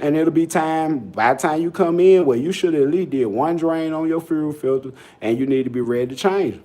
S1: And it'll be time, by the time you come in, where you should at least did one drain on your fuel filter, and you need to be ready to change them.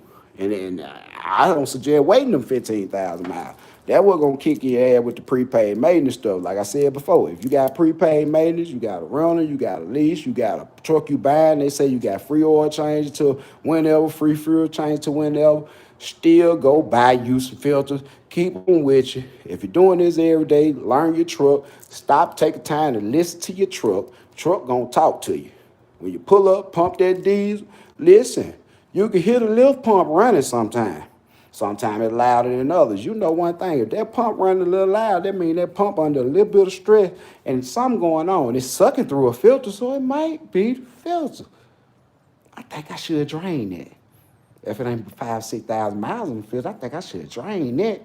S1: And I don't suggest waiting them 15,000 miles. That was gonna kick your ass with the prepaid maintenance stuff. Like I said before, if you got prepaid maintenance, you got a rental, you got a lease, you got a truck you buying, they say you got free oil change to whenever, free fuel change to whenever, still go buy you some filters. Keep them with you. If you're doing this every day, learn your truck. Stop taking time to listen to your truck. Truck gonna talk to you. When you pull up, pump that diesel, listen. You can hear the lift pump running sometimes. Sometimes it's louder than others. You know one thing, if that pump running a little loud, that means that pump under a little bit of stress and something going on. It's sucking through a filter, so it might be the filter. I think I should drain that. If it ain't 5, 6,000 miles on the filter, I think I should drain that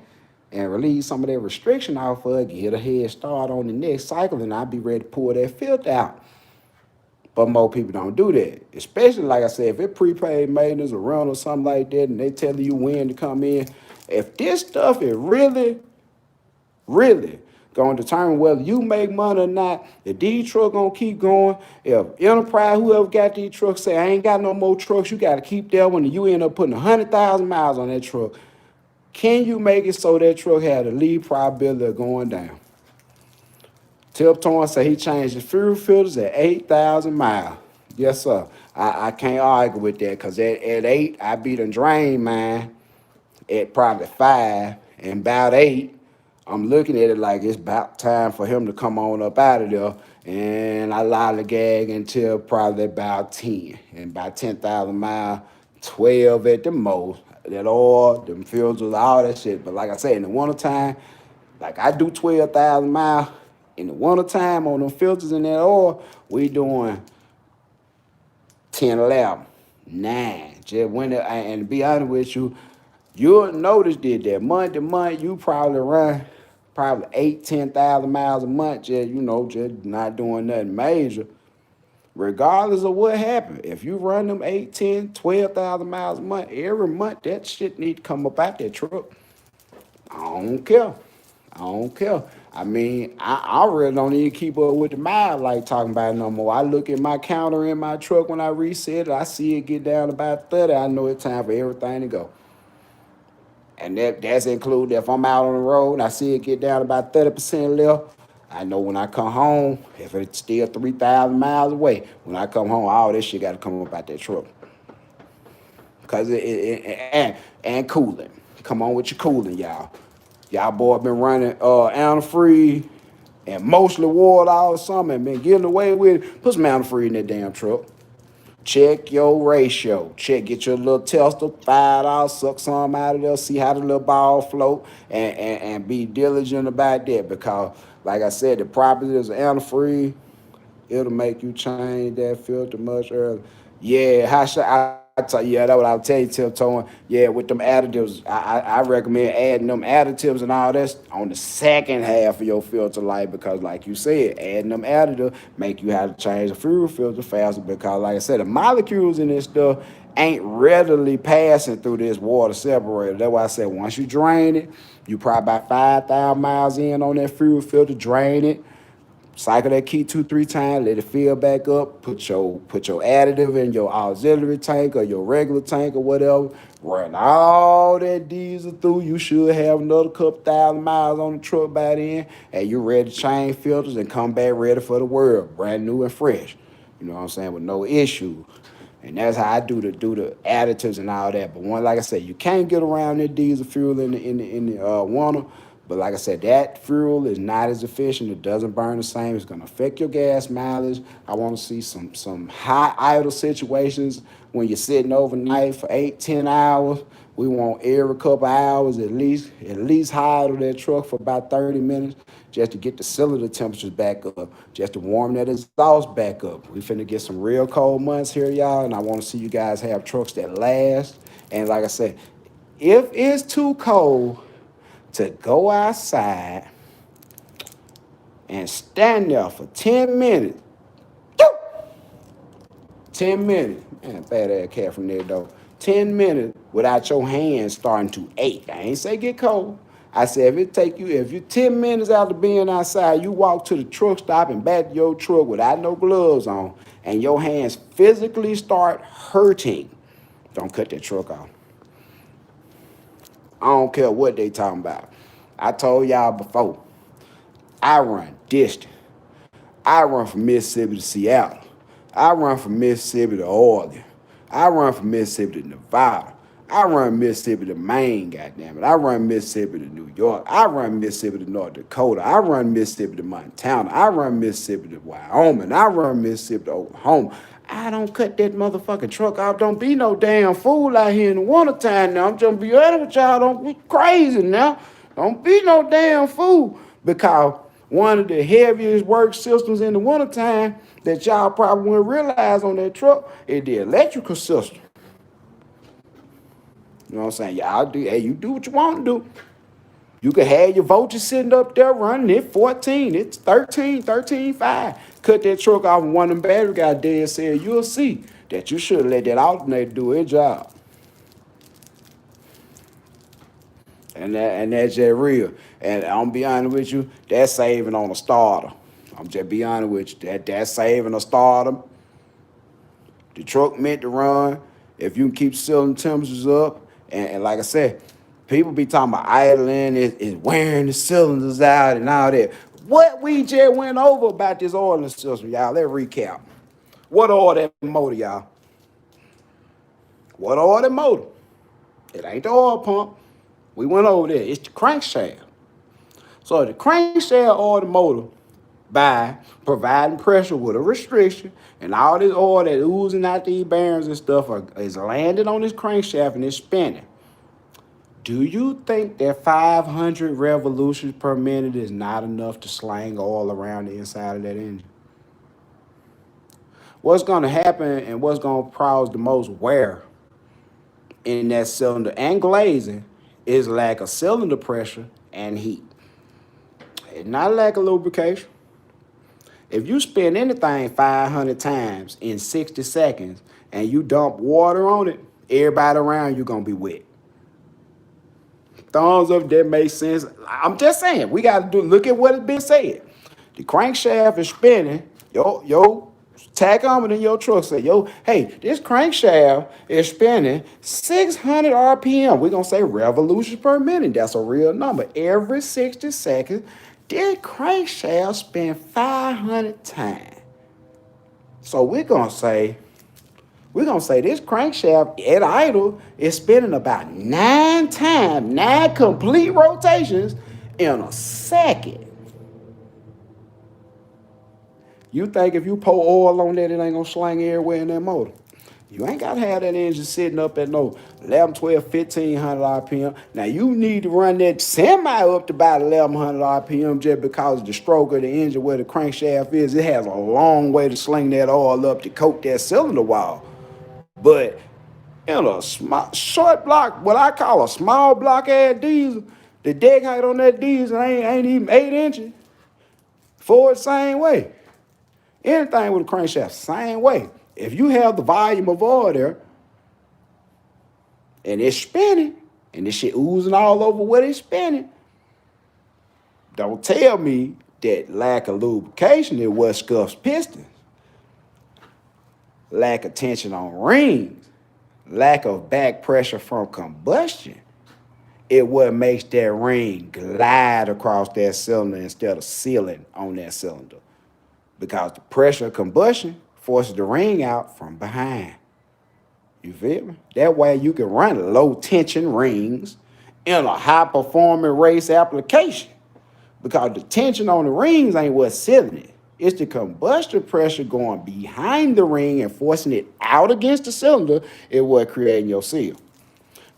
S1: and relieve some of that restriction off of it, get a head start on the next cycle, and I'll be ready to pull that filter out. But more people don't do that. Especially, like I said, if it's prepaid maintenance or run or something like that, and they telling you when to come in. If this stuff is really gonna determine whether you make money or not, if these trucks gonna keep going, if Enterprise, whoever got these trucks, say, I ain't got no more trucks, you gotta keep that one, and you end up putting 100,000 miles on that truck, can you make it so that truck had a lead probability of going down? Tip Torn said he changed his fuel filters at 8,000 miles. Yes, sir. I can't argue with that because at 8, I beat and drain mine at probably 5. And about 8, I'm looking at it like it's about time for him to come on up out of there. And I lollygag until probably about 10. And by 10,000 miles, 12 at the most. That oil, them filters, all that shit. But like I said, in the wintertime, like I do 12,000 miles. In the wintertime on them filters in that oil, we doing 10, 11, 9. Just when and to be honest with you, you'll notice that month to month, you probably run probably 8, 10,000 miles a month, just, just not doing nothing major. Regardless of what happened, if you run them 8, 10, 12,000 miles a month, every month, that shit need to come up out that truck. I don't care. I don't care. I mean, I really don't even keep up with the mile like talking about it no more. I look at my counter in my truck when I reset it. I see it get down about 30. I know it's time for everything to go. And that's included if I'm out on the road and I see it get down about 30% left. I know when I come home, if it's still 3,000 miles away, when I come home, all this shit got to come up out that truck. Because and cooling. Come on with your cooling, y'all. Y'all boy been running antifreeze and mostly water all summer and been getting away with it. Put some antifreeze in that damn truck. Check your ratio. Get your little tester, $5, suck some out of there, see how the little ball float, and be diligent about that because, like I said, the properties of antifreeze, it'll make you change that filter much earlier. Yeah, yeah, that's what I'll tell you, Tiptoeing. Yeah, with them additives, I recommend adding them additives and all that on the second half of your filter life because, like you said, adding them additives make you have to change the fuel filter faster because, like I said, the molecules in this stuff ain't readily passing through this water separator. That's why I said once you drain it, you probably about 5,000 miles in on that fuel filter, drain it, Cycle that key 2, 3 times, let it fill back up. Put your additive in your auxiliary tank or your regular tank or whatever. Run all that diesel through. You should have another couple thousand miles on the truck by then, and you're ready to change filters and come back ready for the world, brand new and fresh. You know what I'm saying? With no issue. And that's how I do the additives and all that. But one, like I said, you can't get around that diesel fuel in the winter. But like I said, that fuel is not as efficient. It doesn't burn the same. It's gonna affect your gas mileage. I want to see some high idle situations when you're sitting overnight for 8, 10 hours. We want every couple hours at least high idle that truck for about 30 minutes just to get the cylinder temperatures back up, just to warm that exhaust back up. We finna get some real cold months here, y'all, and I want to see you guys have trucks that last. And like I said, if it's too cold to go outside and stand there for 10 minutes. 10 minutes. Man, bad ass cat from there, though. 10 minutes without your hands starting to ache. I ain't say get cold. I said if you 10 minutes after being outside, you walk to the truck stop and back to your truck without no gloves on, and your hands physically start hurting, don't cut that truck off. I don't care what they talking about. I told y'all before, I run distant. I run from Mississippi to Seattle. I run from Mississippi to Oregon. I run from Mississippi to Nevada. I run Mississippi to Maine, goddammit. I run Mississippi to New York. I run Mississippi to North Dakota. I run Mississippi to Montana. I run Mississippi to Wyoming. I run Mississippi to Oklahoma. I don't cut that motherfucking truck off. Don't be no damn fool out here in the wintertime now. I'm just be honest with y'all. Don't be crazy now. Don't be no damn fool. Because one of the heaviest work systems in the wintertime that y'all probably wouldn't realize on that truck is the electrical system. You know what I'm saying? Y'all do, hey, you do what you want to do. You can have your voltage sitting up there running at 14, it's 13, 13.5. Cut that truck off and one of them battery got dead said, you'll see that you should let that alternator do its job. And that's just real. And I'm be honest with you, that's saving on a starter. I'm just be honest with you, that's saving a starter. The truck meant to run. If you can keep cylinder temperatures up, and like I said, people be talking about idling is wearing the cylinders out and all that. What we just went over about this oiling system, y'all, let's recap. What oil that motor, y'all? What oil that motor? It ain't the oil pump. We went over there. It's the crankshaft. So the crankshaft oil the motor by providing pressure with a restriction, and all this oil that oozing out these bearings and stuff is landing on this crankshaft and it's spinning. Do you think that 500 revolutions per minute is not enough to slang oil around the inside of that engine? What's going to happen and what's going to cause the most wear in that cylinder and glazing is lack of cylinder pressure and heat. It's not lack of lubrication. If you spin anything 500 times in 60 seconds and you dump water on it, everybody around you gonna be wet. Thumbs up, that makes sense. I'm just saying, we gotta look at what has been said. The crankshaft is spinning. Yo, tachometer in your truck say, hey, this crankshaft is spinning 600 RPM. We're gonna say revolutions per minute. That's a real number. Every 60 seconds, this crankshaft spin 500 times. So we're gonna say this crankshaft at idle is spinning about 9 times, 9 complete rotations in a second. You think if you pour oil on that, it ain't gonna slang everywhere in that motor? You ain't gotta have that engine sitting up at no 11, 12, 1500 RPM. Now you need to run that semi up to about 1100 RPM just because of the stroke of the engine where the crankshaft is. It has a long way to sling that oil up to coat that cylinder wall. But in a short block, what I call a small block ass diesel, the deck height on that diesel ain't even 8 inches. Forward same way. Anything with a crankshaft, same way. If you have the volume of oil there and it's spinning and this shit oozing all over what it's spinning, don't tell me that lack of lubrication is what scuffs pistons. Lack of tension on rings, lack of back pressure from combustion, it what makes that ring glide across that cylinder instead of sealing on that cylinder. Because the pressure of combustion forces the ring out from behind. You feel me? That way you can run low tension rings in a high performing race application. Because the tension on the rings ain't what's sealing it. It's the combustion pressure going behind the ring and forcing it out against the cylinder is what creating your seal.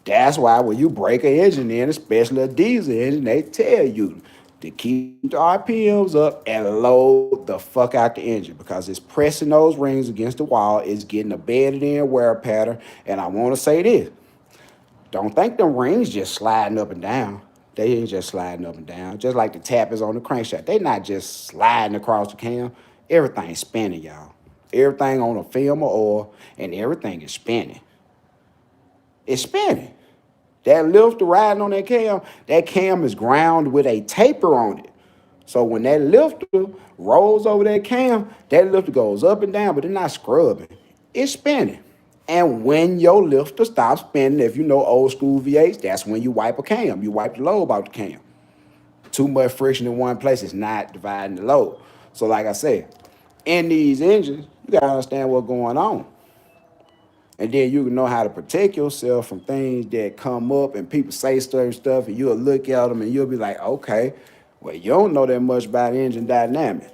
S1: That's why when you break an engine in, especially a diesel engine, they tell you to keep the RPMs up and load the fuck out the engine because it's pressing those rings against the wall. It's getting a bedded in wear pattern. And I want to say this. Don't think them rings just sliding up and down. They ain't just sliding up and down. Just like the tappers on the crankshaft. They not just sliding across the cam. Everything's spinning, y'all. Everything on a film or oil, and everything is spinning. It's spinning. That lifter riding on that cam is ground with a taper on it. So when that lifter rolls over that lifter goes up and down, but it's not scrubbing. It's spinning. And when your lifter stops spinning, if you know old school V8s, that's when you wipe a cam. You wipe the load out the cam. Too much friction in one place is not dividing the load. So like I said, in these engines, you gotta understand what's going on. And then you can know how to protect yourself from things that come up and people say certain stuff and you'll look at them and you'll be like, okay, well, you don't know that much about engine dynamics.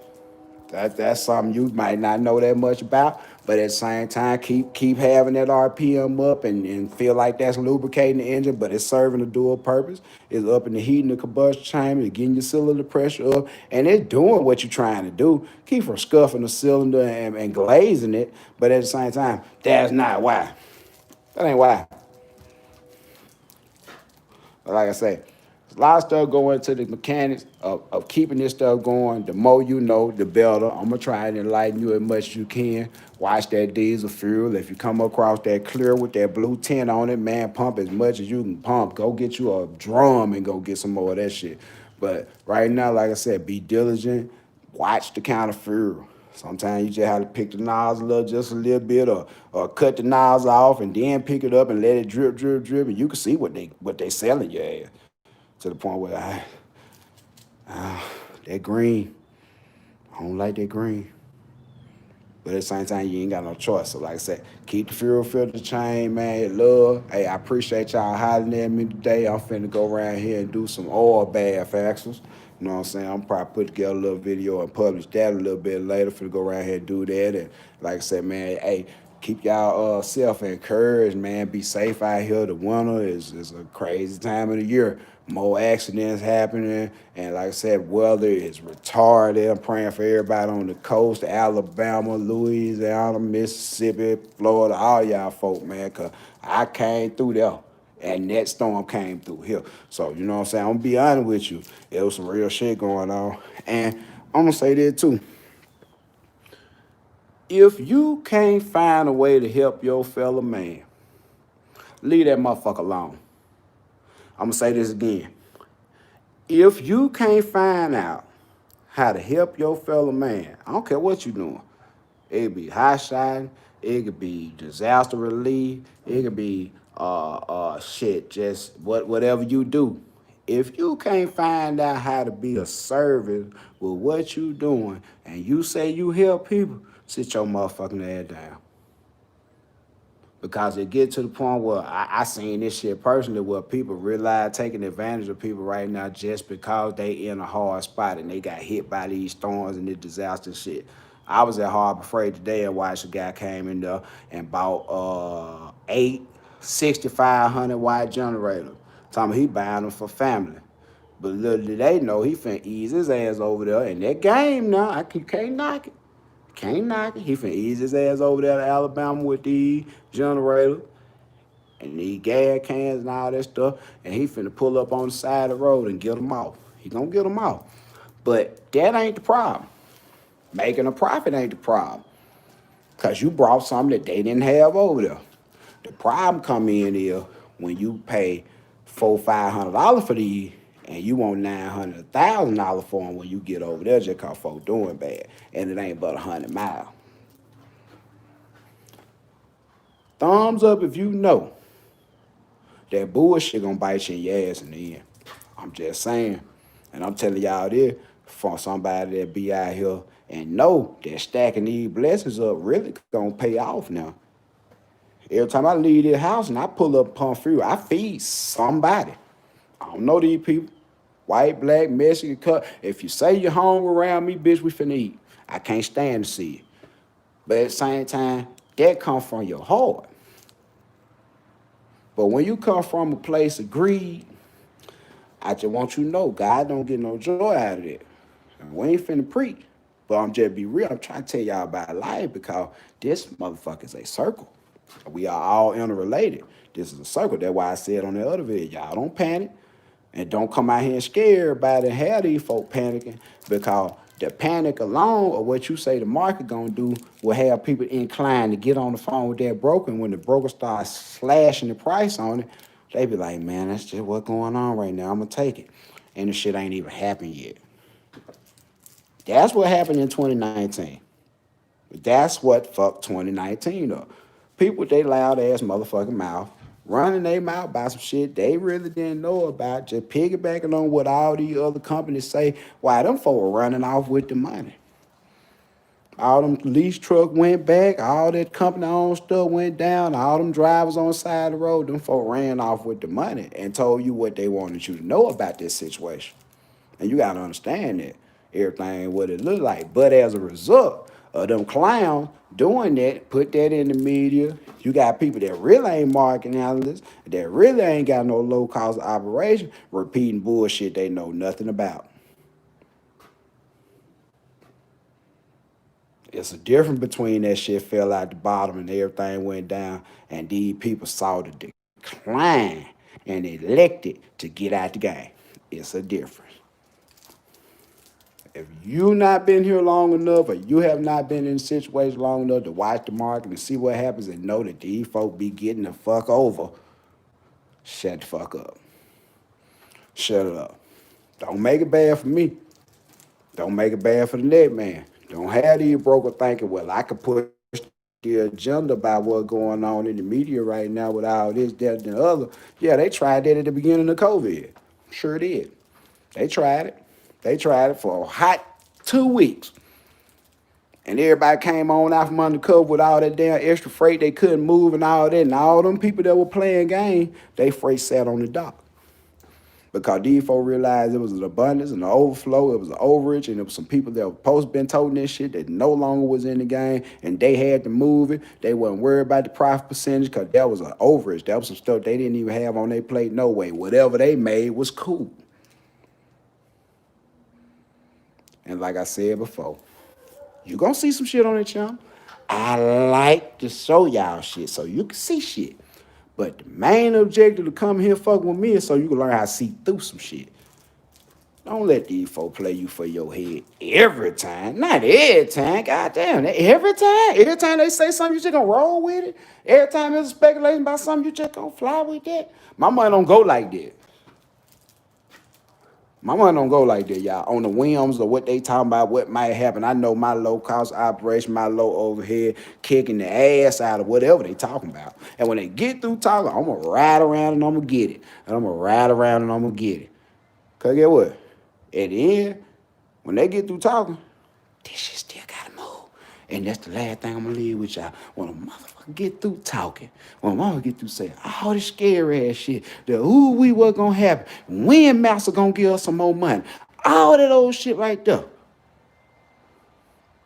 S1: That's something you might not know that much about, but at the same time, keep having that RPM up and feel like that's lubricating the engine, but it's serving a dual purpose. It's up in the heat in the combustion chamber, it's getting your cylinder pressure up, and it's doing what you're trying to do. Keep from scuffing the cylinder and glazing it, but at the same time, that's not why. That ain't why. But like I say, a lot of stuff going to the mechanics of keeping this stuff going. The more you know, the better. I'm going to try and enlighten you as much as you can. Watch that diesel fuel. If you come across that clear with that blue tint on it, man, pump as much as you can pump. Go get you a drum and go get some more of that shit. But right now, like I said, be diligent. Watch the kind of fuel. Sometimes you just have to pick the nozzle up just a little bit or cut the nozzle off and then pick it up and let it drip, drip, drip. And you can see what they selling you ass. To the point where that green, I don't like that green. But at the same time, you ain't got no choice. So like I said, keep the fuel filter chain, man. Love. Hey, I appreciate y'all hollering at me today. I'm finna go around here and do some oil bath axles. You know what I'm saying? I'm probably put together a little video and publish that a little bit later. Finna go around here and do that. And like I said, man, hey, keep y'all self encouraged, man. Be safe out here. The winter is a crazy time of the year. More accidents happening, and like I said, weather is retarded. I'm praying for everybody on the coast, Alabama, Louisiana, Mississippi, Florida, all y'all folk, man, because I came through there, and that storm came through here. So, you know what I'm saying? I'm going to be honest with you. There was some real shit going on, and I'm going to say this, too. If you can't find a way to help your fellow man, leave that motherfucker alone. I'm going to say this again. If you can't find out how to help your fellow man, I don't care what you're doing. It could be hot shotting, it could be disaster relief, it could be shit, just whatever you do. If you can't find out how to be a service with what you doing and you say you help people, sit your motherfucking ass down. Because it get to the point where I seen this shit personally where people realize taking advantage of people right now just because they in a hard spot and they got hit by these storms and this disaster shit. I was at Harbor Freight today and watched a guy came in there and bought 8 6,500 watt generators. Talking he buying them for family. But little did they know he finna ease his ass over there in that game now. You can't knock it. Can't knock it. He finna ease his ass over there to Alabama with the generator and the gas cans and all that stuff. And he finna pull up on the side of the road and get them off. He gonna get them off. But that ain't the problem. Making a profit ain't the problem. Because you brought something that they didn't have over there. The problem come in here when you pay $400-500 for these and you want $900,000 for them when you get over there just cause folks doing bad, and it ain't but 100 miles. Thumbs up if you know that bullshit gonna bite you in your ass in the end. I'm just saying. And I'm telling y'all this for somebody that be out here and know that stacking these blessings up really gonna pay off now. Every time I leave this house and I pull up Pump Fuel, I feed somebody. I don't know these people. White, black, Mexican, cut. If you say you're hungry around me, bitch, we finna eat. I can't stand to see it. But at the same time, that come from your heart. But when you come from a place of greed, I just want you to know, God don't get no joy out of it. We ain't finna preach. But I'm just be real. I'm trying to tell y'all about life because this motherfucker is a circle. We are all interrelated. This is a circle. That's why I said on the other video, y'all don't panic. And don't come out here and scare everybody and have these folk panicking, because the panic alone or what you say the market gonna do will have people inclined to get on the phone with that broker. And when the broker starts slashing the price on it, they be like, man, that's just what's going on right now. I'm gonna take it. And the shit ain't even happened yet. That's what happened in 2019. That's what fucked 2019 up. People with their loud ass motherfucking mouth running their mouth about some shit they really didn't know about, just piggybacking on what all these other companies say. Why them folk were running off with the money. All them lease truck went back, all that company owned stuff went down, all them drivers on the side of the road, them folk ran off with the money and told you what they wanted you to know about this situation. And you gotta understand that everything what it look like. But as a result of them clowns doing that, put that in the media, you got people that really ain't marketing analysts, that really ain't got no low cost operation, repeating bullshit they know nothing about. It's a difference between that shit fell out the bottom and everything went down, and these people saw the decline and elected to get out the game. It's a difference. If you not been here long enough, or you have not been in a situation long enough to watch the market and see what happens and know that these folk be getting the fuck over, shut the fuck up. Shut it up. Don't make it bad for me. Don't make it bad for the next man. Don't have these brokers thinking, well, I could push the agenda about what's going on in the media right now with all this, that, and the other. Yeah, they tried that at the beginning of COVID. Sure did. They tried it. They tried it for a hot 2 weeks. And everybody came on out from undercover with all that damn extra freight they couldn't move and all that. And all them people that were playing game, they freight sat on the dock. Because these folks realized it was an abundance and an overflow, it was an overage, and there was some people that were supposed to been toting this shit that no longer was in the game, and they had to move it. They wasn't worried about the profit percentage because that was an overage. That was some stuff they didn't even have on their plate no way. Whatever they made was cool. And like I said before, you gonna see some shit on that channel. I like to show y'all shit so you can see shit. But the main objective to come here fucking with me is so you can learn how to see through some shit. Don't let these folks play you for your head every time. Not every time, goddamn. Every time. Every time they say something, you just gonna roll with it. Every time there's a speculation about something, you just gonna fly with that. My money don't go like that. My money don't go like that, y'all. On the whims of what they talking about, what might happen. I know my low cost operation, my low overhead, kicking the ass out of whatever they talking about. And when they get through talking, I'm gonna ride around and I'm gonna get it. And I'm gonna ride around and I'm gonna get it. Cause get what? At the end, when they get through talking, this shit still gotta move. And that's the last thing I'm gonna leave with y'all. When a motherfucker get through talking, when a motherfucker get through saying all this scary ass shit, the who we what gonna happen, when Master gonna give us some more money, all that old shit right there.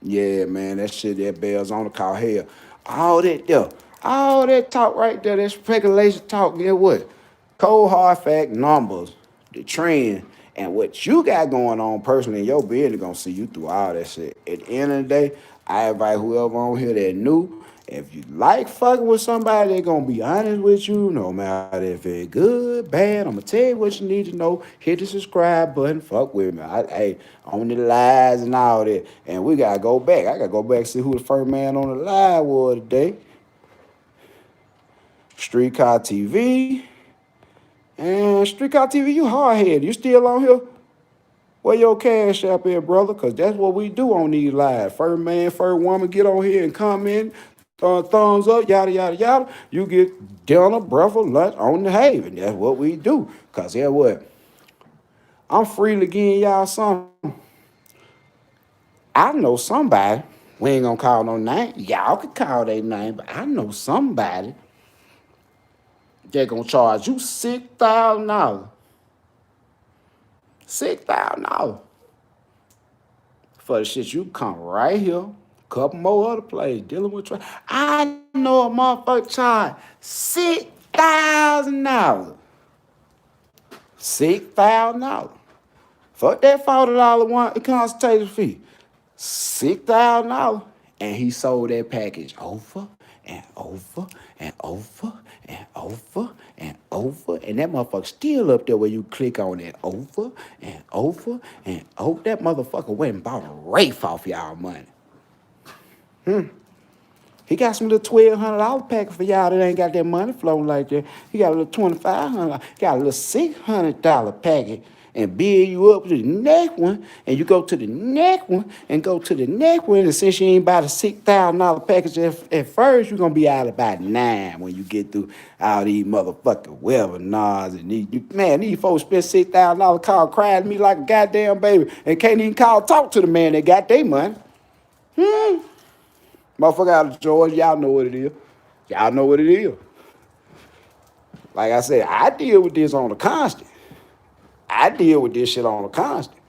S1: Yeah, man, that shit that bells on the call hell. All that there. All that talk right there, that speculation talk, get what? Cold hard fact numbers, the trend, and what you got going on personally in your business gonna see you through all that shit. At the end of the day, I invite whoever on here that new. If you like fucking with somebody, they gonna be honest with you, no matter if it's good, bad. I'm gonna tell you what you need to know. Hit the subscribe button. Fuck with me. Hey, on the lives and all that. And we gotta go back. I gotta go back and see who the first man on the live was today. Streetcar TV. And Street Out TV, you hard headed. You still on here? Where your cash app at, brother? Because that's what we do on these lives. First man, first woman, get on here and comment, thumbs up, yada, yada, yada. You get dinner, breakfast, lunch on the Haven. That's what we do. Because here's what? I'm freely giving y'all something. I know somebody, we ain't gonna call no name. Y'all can call their name, but I know somebody that gonna charge you $6,000. $6,000 for the shit you come right here. Couple more other plays dealing with. I know a motherfucker charge $6,000. $6,000. Fuck that $40 one consultation fee. $6,000. And he sold that package over and over and over and over and over. And that motherfucker still up there where you click on it over and over and over. That motherfucker went and bought a Wraith off y'all money. He got some little $1,200 package for y'all that ain't got that money flowing like that. He got a little $2,500, got a little $600 package and build you up to the next one, and you go to the next one and go to the next one. And since you ain't bought a $6,000 package at first, you're gonna be out about $9,000 when you get through all these motherfucking webinars and these folks spend $6,000 call crying to me like a goddamn baby and can't even call talk to the man that got their money. Motherfucker out of Georgia, y'all know what it is. Y'all know what it is. Like I said, I deal with this on a constant. I deal with this shit on a constant.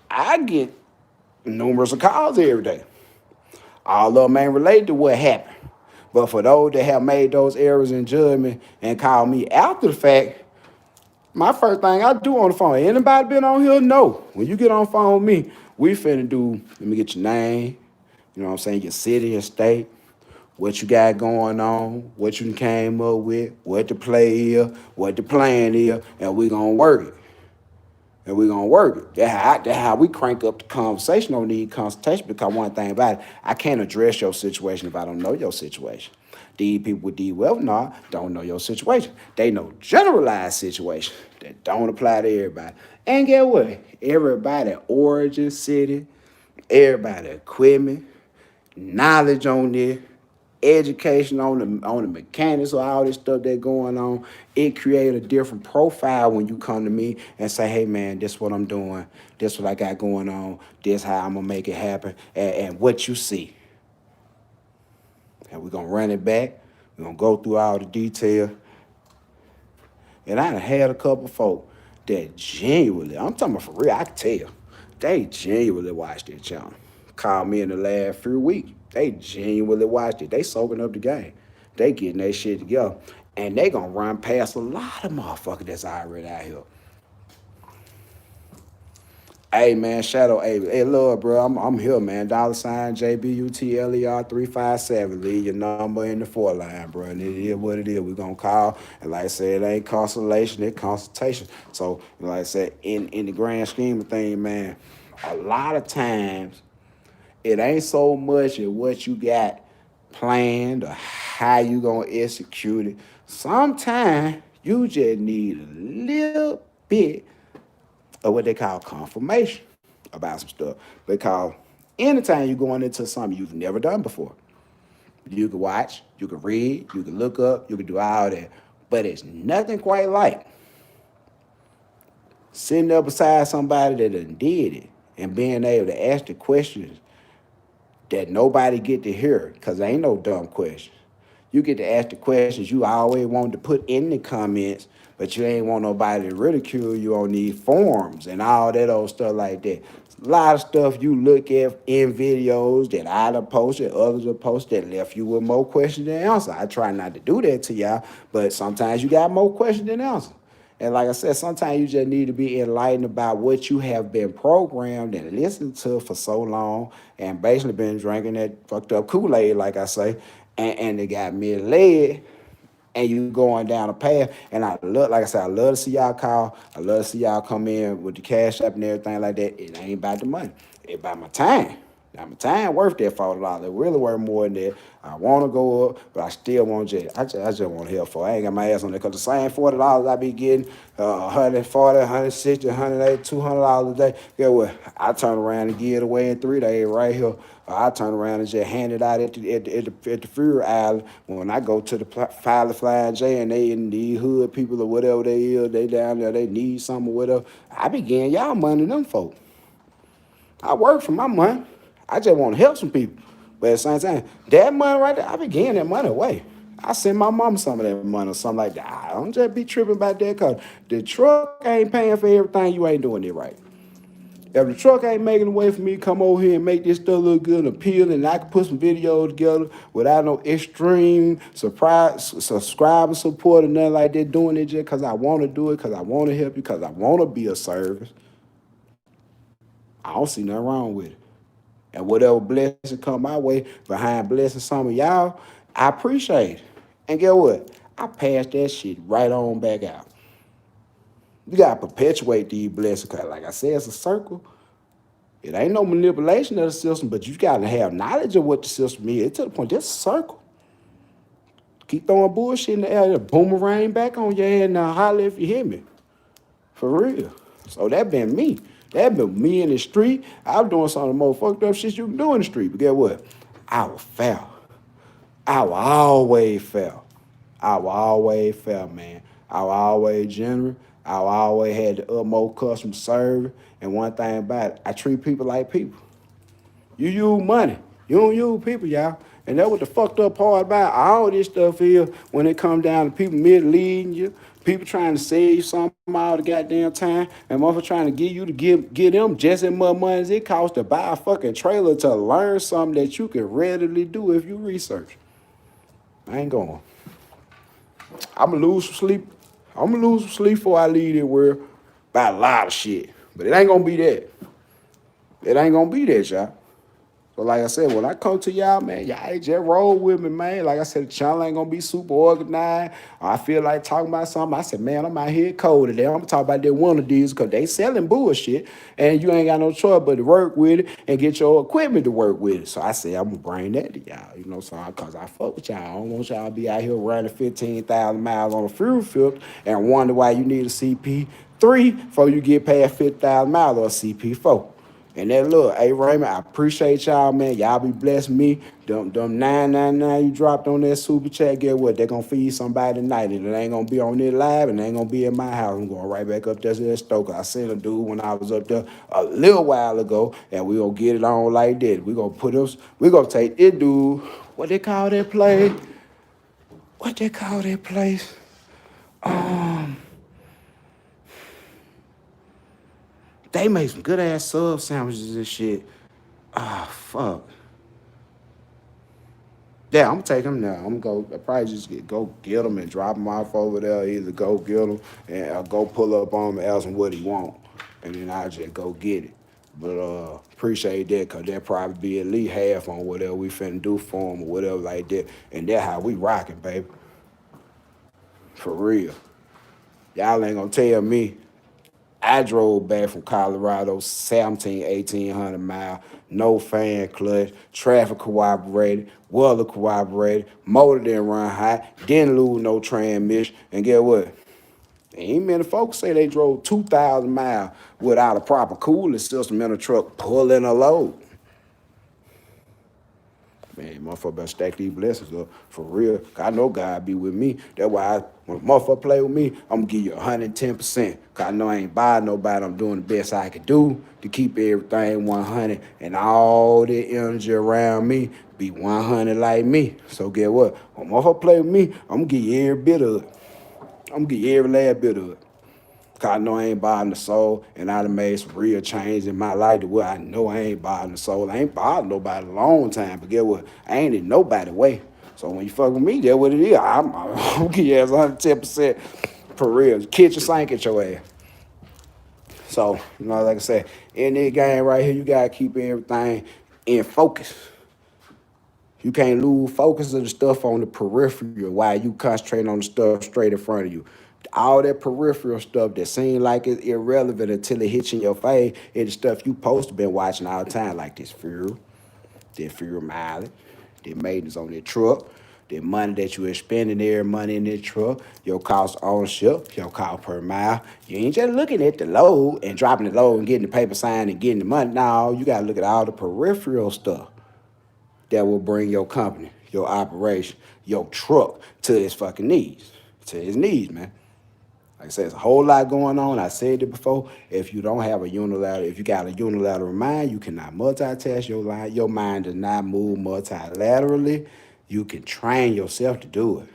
S1: I get numerous calls every day. All of them ain't related to what happened. But for those that have made those errors in judgment and call me after the fact, my first thing I do on the phone, anybody been on here? No. When you get on the phone with me, we finna do, let me get your name, you know what I'm saying, your city, your state, what you got going on, what you came up with, what the play is, what the plan is, and we gonna work it. And we gonna work it. That's how we crank up the conversation on these consultations, because one thing about it, I can't address your situation if I don't know your situation. These people with these webinar don't know your situation. They know generalized situations that don't apply to everybody. And get what? Everybody origin city, everybody equipment, knowledge on this, education on the mechanics of all this stuff that's going on. It creates a different profile when you come to me and say, hey man, this is what I'm doing, this is what I got going on, this how I'm gonna make it happen, and what you see. And we're gonna run it back. We're gonna go through all the detail. And I done had a couple folk that genuinely, I'm talking about for real, I can tell, they genuinely watched that channel. Called me in the last few weeks. They genuinely watched it. They soaking up the game. They getting that shit together. And they gonna run past a lot of motherfuckers that's already out here. Hey man, Shadow, hey look, bro, I'm here, man. $ JBUTLER 357. Leave your number in the 4 line, bro. And it is what it is. We gonna call, and like I said, it ain't consolation, it's consultation. So, like I said, in the grand scheme of things, man, a lot of times it ain't so much of what you got planned or how you gonna execute it. Sometimes you just need a little bit of what they call confirmation about some stuff. Because anytime you're going into something you've never done before, you can watch, you can read, you can look up, you can do all that. But it's nothing quite like sitting there beside somebody that done did it and being able to ask the questions that nobody get to hear, because there ain't no dumb questions. You get to ask the questions you always wanted to put in the comments, but you ain't want nobody to ridicule you on these forums and all that old stuff like that. A lot of stuff you look at in videos that I done posted, others have posted, that left you with more questions than answers. I try not to do that to y'all, but sometimes you got more questions than answers. And like I said, sometimes you just need to be enlightened about what you have been programmed and listened to for so long and basically been drinking that fucked up Kool-Aid, like I say, and it got misled, and you going down a path. And I love, like I said, I love to see y'all call. I love to see y'all come in with the cash app and everything like that. It ain't about the money. It's about my time. Now my time worth that $40. It really worth more than that. I want to go up, but I still want just. I just want to help for. I ain't got my ass on there because the same $40 I be getting, 140, 160, 180, $200 a day. Get what? I turn around and give it away in 3 days right here. I turn around and just hand it out at the Fury Island when I go to the Pilot Flying J and they in these hood people or whatever they is, they down there, they need something or whatever. I be getting y'all money, them folks. I work for my money. I just want to help some people. But at the same time, that money right there, I be getting that money away. I send my mom some of that money or something like that. I don't just be tripping about that because the truck ain't paying for everything. You ain't doing it right. If the truck ain't making a way for me to come over here and make this stuff look good and appealing, and I can put some videos together without no extreme subscriber support or nothing like that, doing it just because I want to do it, because I want to help you, because I want to be a service, I don't see nothing wrong with it. And whatever blessing come my way behind blessing some of y'all, I appreciate it. And get what? I pass that shit right on back out. You gotta perpetuate these blessings, cause like I said, it's a circle. It ain't no manipulation of the system, but you gotta have knowledge of what the system is. It's to the point, this is a circle. Keep throwing bullshit in the air, it'll boomerang back on your head, now holler if you hear me. For real. So that been me. That been me in the street. I was doing some of the most fucked up shit you can do in the street. But guess what? I was fail. I will always fail. I will always fail, man. I will always generous. I will always had the utmost customer service. And one thing about it, I treat people like people. You use money. You don't use people, y'all. And that's what the fucked up part about all this stuff is when it comes down to people misleading you, people trying to sell you something all the goddamn time, and motherfucker trying to get you to give them just as much money as it costs to buy a fucking trailer to learn something that you can readily do if you research. I ain't going. I'ma lose some sleep. I'ma lose some sleep before I leave this world about a lot of shit. But it ain't gonna be that. It ain't gonna be that, y'all. So like I said, when I come to y'all, man, y'all just roll with me, man. Like I said, the channel ain't gonna be super organized. I feel like talking about something. I said, man, I'm out here cold today. I'm gonna talk about that one of these because they selling bullshit and you ain't got no choice but to work with it and get your equipment to work with it. So I said, I'm gonna bring that to y'all, you know, so because I fuck with y'all. I don't want y'all to be out here running 15,000 miles on a fuel filter and wonder why you need a CP3 before you get past 50,000 miles or a CP4. And that look, hey Raymond, I appreciate y'all, man. Y'all be blessing me. Them 999 you dropped on that super chat, get what? They're gonna feed somebody tonight. And it ain't gonna be on there live and it ain't gonna be in my house. I'm going right back up there to that Stoker. I seen a dude when I was up there a little while ago, and we gonna get it on like that. We gonna take this dude, what they call that place? What they call that place? They make some good ass sub sandwiches and shit. Ah, fuck. Yeah, I'm gonna take them now. I'm gonna go. I probably just go get them and drop them off over there. Either go get them and go pull up on him and ask him what he want, and then I just go get it. But appreciate that, cause that probably be at least half on whatever we finna do for him or whatever like that. And that's how we rocking, baby. For real. Y'all ain't gonna tell me I drove back from Colorado, 1,800 miles, no fan clutch, traffic cooperated, weather cooperated, motor didn't run hot, didn't lose no transmission, and get what? Ain't many folks say they drove 2,000 miles without a proper cooling system in a truck pulling a load. Man, motherfucker better stack these blessings up for real. I know God be with me. That's why when a motherfucker play with me, I'm gonna give you 110%. Cause I know I ain't buying nobody. I'm doing the best I can do to keep everything 100 and all the energy around me be 100 like me. So get what? When a motherfucker play with me, I'm gonna give you every bit of it. I'm gonna give you every last bit of it. Cause I know I ain't bothering the soul, and I done made some real change in my life to where I know I ain't bothering the soul. I ain't bothered nobody a long time, but get what? I ain't in nobody way. So when you fuck with me, that's what it is. I'm give you ass 110% for real. Kitchen sink at your ass. So, you know, like I said, in this game right here, you gotta keep everything in focus. You can't lose focus of the stuff on the peripheral while you concentrating on the stuff straight in front of you. All that peripheral stuff that seems like it's irrelevant until it hits you in your face is the stuff you supposed to been watching all the time, like this Fury. their fuel mileage, their maintenance on their truck, the money that you are spending there, money in that truck, your cost of ownership, your cost per mile. You ain't just looking at the load and dropping the load and getting the paper signed and getting the money. No, you gotta look at all the peripheral stuff that will bring your company, your operation, your truck to its fucking knees. To its knees, man. Like I said, there's a whole lot going on. I said it before. If you don't have a unilateral, if you got a unilateral mind, you cannot multitask your line. Your mind does not move multilaterally. You can train yourself to do it.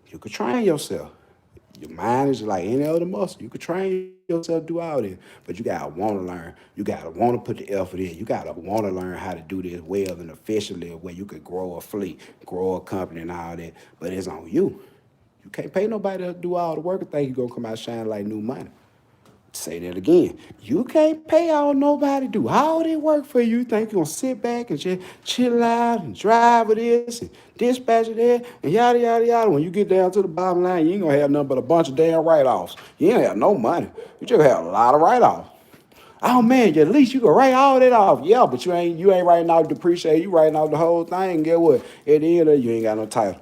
S1: You can train yourself. Your mind is like any other muscle. You can train yourself to do all this, but you gotta want to learn. You gotta want to put the effort in. You gotta want to learn how to do this well and efficiently, where you could grow a fleet, grow a company, and all that. But it's on you. You can't pay nobody to do all the work and think you're gonna come out shining like new money. Say that again. You can't pay all nobody to do all that work for you. You think you're gonna sit back and just chill out and drive with this and dispatch it there and yada yada yada. When you get down to the bottom line, you ain't gonna have nothing but a bunch of damn write-offs. You ain't have no money. You just have a lot of write-offs. Oh man, at least you can write all that off. Yeah, but you ain't writing off depreciate. You writing off the whole thing. And get what? At the end of it, you ain't got no title.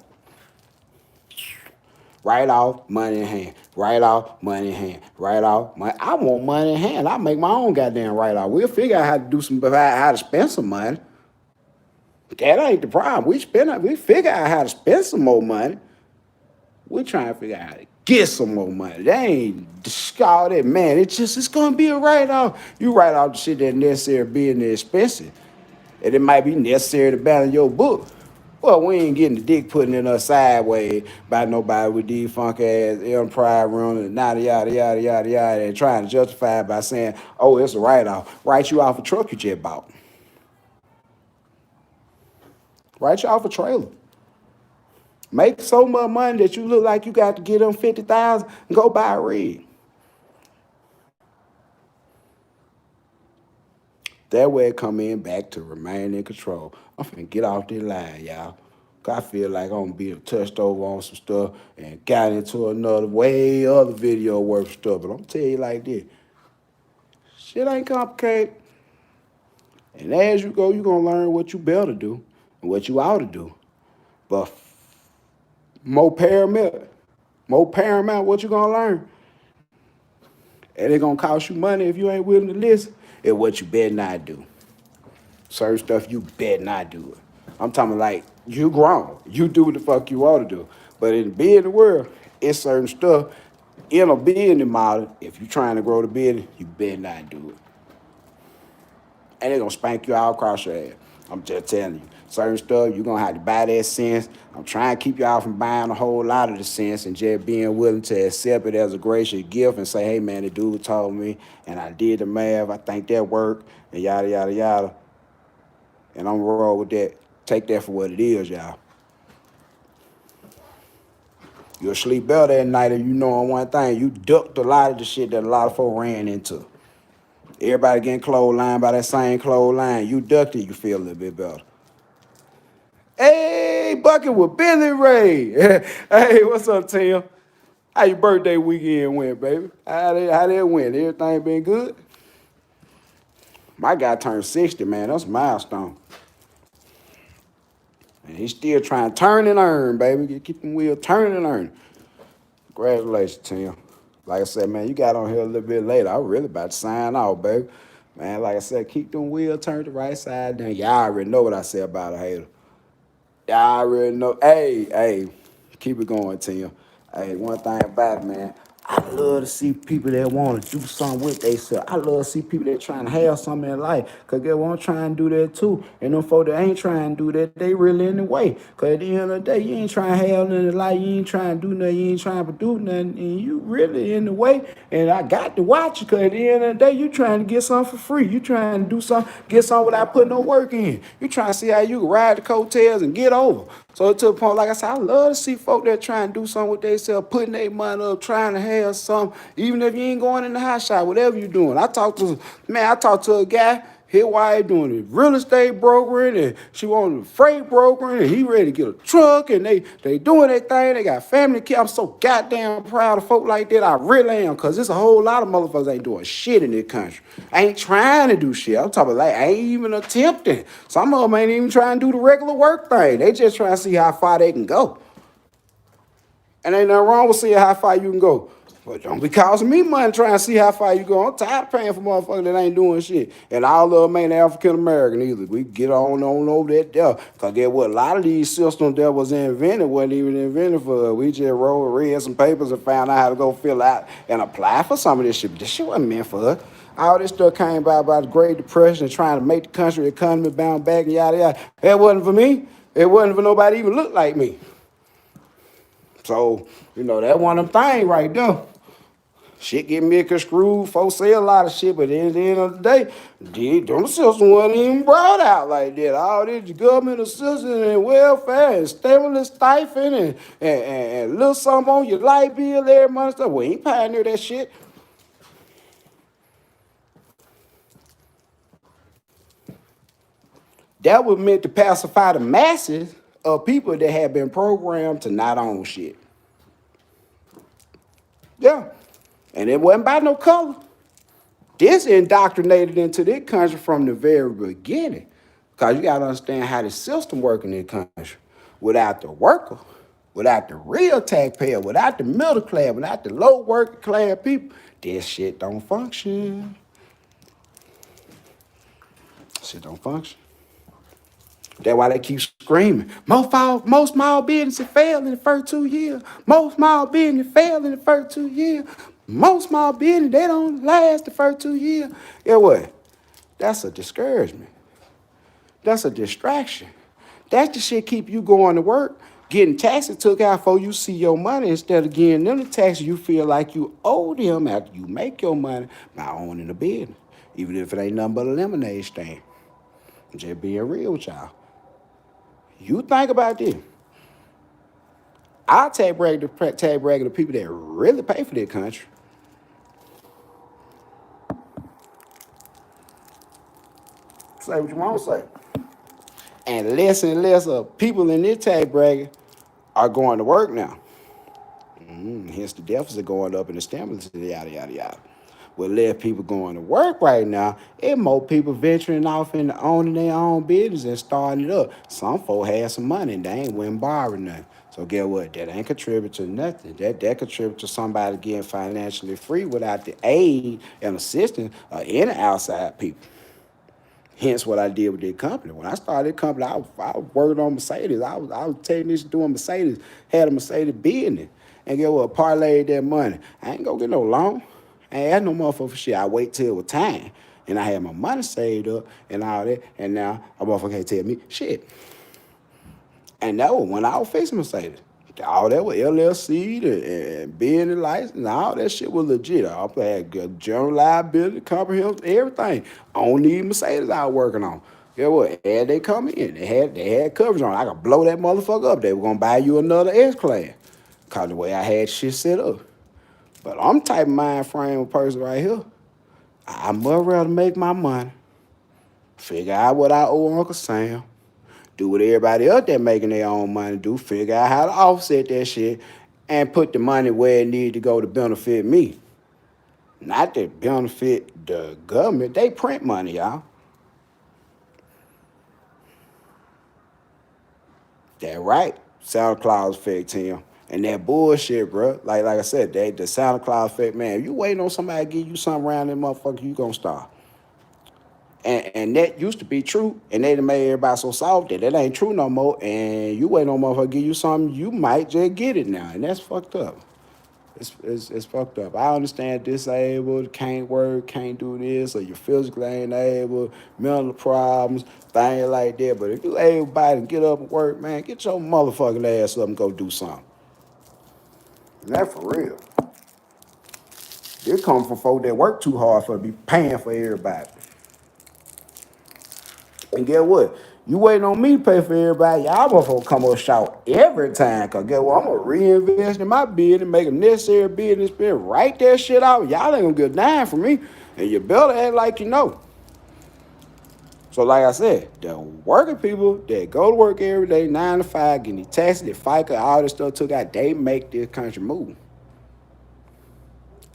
S1: Write off, money in hand. Write off, money in hand. Write off, money. I want money in hand. I make my own goddamn write off. We'll figure out how to do how to spend some money. That ain't the problem. We figure out how to spend some more money. We're trying to figure out how to get some more money. They ain't all that, man. It's gonna be a write off. You write off the shit that's necessary being expensive. And it might be necessary to balance your book. Well, we ain't getting the dick putting in us sideways by nobody with these funk ass empire running and yada yada yada yada yada and trying to justify it by saying, oh, it's a write-off. Write you off a truck you just bought. Write you off a trailer. Make so much money that you look like you got to get them 50,000 and go buy a rig. That way it come in back to remain in control. I'm finna get off this line, y'all. I feel like I'm gonna be touched over on some stuff and got into another way other video worth stuff. But I'm gonna tell you like this. Shit ain't complicated. And as you go, you're gonna learn what you better do and what you ought to do. But more paramount, what you gonna learn? And it gonna cost you money if you ain't willing to listen. It's what you better not do. Certain stuff you better not do it. I'm talking like you grown. You do what the fuck you ought to do. But in the business world, it's certain stuff in a business model. If you trying to grow the business, you better not do it. And they're gonna spank you all across your ass. I'm just telling you. Certain stuff, you're gonna have to buy that sense. I'm trying to keep y'all from buying a whole lot of the sense and just being willing to accept it as a gracious gift and say, hey man, the dude told me and I did the math, I think that worked, and yada yada yada. And I'm roll with that. Take that for what it is, y'all. You'll sleep better at night if you know on one thing. You ducked a lot of the shit that a lot of folk ran into. Everybody getting clotheslined by that same clothesline. You ducked it, you feel a little bit better. Hey, Bucket with Billy Ray. Hey, what's up, Tim? How your birthday weekend went, baby? How that went? Everything been good? My guy turned 60, man. That's a milestone. And he's still trying to turn and earn, baby. Keep them wheels turning and earning. Congratulations, Tim. Like I said, man, you got on here a little bit later. I was really about to sign off, baby. Man, like I said, keep them wheels turned the right side down. Y'all already know what I said about a hater. Y'all already know. Hey, keep it going, Tim. Hey, one thing about it, man. I love to see people that want to do something with themselves. I love to see people that trying to have something in life. Because they want to try and do that too. And them folks that ain't trying to do that, they really in the way. Because at the end of the day, you ain't trying to have nothing in life. You ain't trying to do nothing. You ain't trying to do nothing. And you really in the way. And I got to watch you. Because at the end of the day, you trying to get something for free. You trying to do something, get something without putting no work in. You trying to see how you can ride the coattails and get over. So to the point, like I said, I love to see folk that trying to do something with themselves, putting their money up, trying to have something, even if you ain't going in the hot shot, whatever you doing. I talked to a guy, His wife doing the real estate brokering, and she wanted the freight brokering, and he ready to get a truck, and they doing their thing. They got family kids. I'm so goddamn proud of folk like that. I really am, because there's a whole lot of motherfuckers ain't doing shit in this country. Ain't trying to do shit. I'm talking like ain't even attempting. Some of them ain't even trying to do the regular work thing. They just trying to see how far they can go. And ain't nothing wrong with seeing how far you can go. But don't be costing me money trying to see how far you go. I'm tired of paying for motherfuckers that ain't doing shit. And all of them ain't African American either. We get on over that there. Because get what? A lot of these systems that was invented wasn't even invented for us. We just read some papers and found out how to go fill out and apply for some of this shit. But this shit wasn't meant for us. All this stuff came about by the Great Depression and trying to make the country economy bounce back and yada yada. It wasn't for me. It wasn't for nobody even look like me. So, that one of them things right there. Shit get misconstrued. Folks say a lot of shit, but at the end of the day, them systems wasn't even brought out like that. All this government assistance and welfare and stimulus stipend and little something on your light bill every month stuff. We ain't pioneer that shit. That was meant to pacify the masses of people that had been programmed to not own shit. Yeah. And it wasn't by no color. This indoctrinated into this country from the very beginning. Because you got to understand how the system works in this country. Without the worker, without the real taxpayer, without the middle class, without the low working class people, this shit don't function. Shit don't function. That's why they keep screaming. Most small businesses fail in the first 2 years. Most small businesses fail in the first 2 years. Most small business, they don't last the first 2 years. Yeah, what? That's a discouragement. That's a distraction. That's the shit keep you going to work, getting taxes took out before you see your money instead of getting them the taxes you feel like you owe them after you make your money by owning a business. Even if it ain't nothing but a lemonade stand. Just being real with y'all. You think about this. I'll tag brag the people that really pay for this country. Say what you want to say. And less of people in this tag bracket are going to work now. Hence the deficit going up and the stimulus, yada, yada, yada. With less people going to work right now, and more people venturing off into owning their own business and starting it up. Some folk had some money and they ain't went and borrowed nothing. So get what? That ain't contribute to nothing. That contribute to somebody getting financially free without the aid and assistance of any outside people. Hence what I did with that company. When I started that company, I was working on Mercedes. I was technician doing Mercedes, had a Mercedes business. And get what? Parlayed that money. I ain't gonna get no loan. I ain't had no motherfucker for shit. I wait till it was time. And I had my money saved up and all that. And now a motherfucker can't tell me shit. And that was when I was fixing Mercedes. All that was LLC and business license and all that shit was legit. I had general liability, comprehensive, everything. I don't need Mercedes I was working on. Guess what? As they come in, they had coverage on. I could blow that motherfucker up. They were gonna buy you another S-Class. Cause the way I had shit set up. But I'm type of mind frame person right here. I'd much rather make my money, figure out what I owe Uncle Sam, do what everybody else that making their own money do, figure out how to offset that shit, and put the money where it needs to go to benefit me. Not to benefit the government. They print money, y'all. That right. Santa Claus effect, Tim. And that bullshit, bro. Like I said, the Santa Claus effect, man. If you waiting on somebody to give you something around that motherfucker, you gonna starve. And that used to be true, and they done made everybody so soft that it ain't true no more. And you waiting on motherfucker to give you something, you might just get it now, and that's fucked up. It's fucked up. I understand disabled, can't work, can't do this, or you physically ain't able, mental problems, things like that. But if you able body to get up and work, man, get your motherfucking ass up and go do something. And that for real. It come from folk that work too hard for to be paying for everybody. And get what? You waiting on me to pay for everybody, y'all motherfuckers come up shout every time. Cause get what? I'm gonna reinvest in my business, make a necessary business spend, write that shit out. Y'all ain't gonna get a dime from me. And you better act like you know. So like I said, the working people that go to work every day, 9 to 5, getting the taxes, the FICA, all this stuff took out, they make this country move.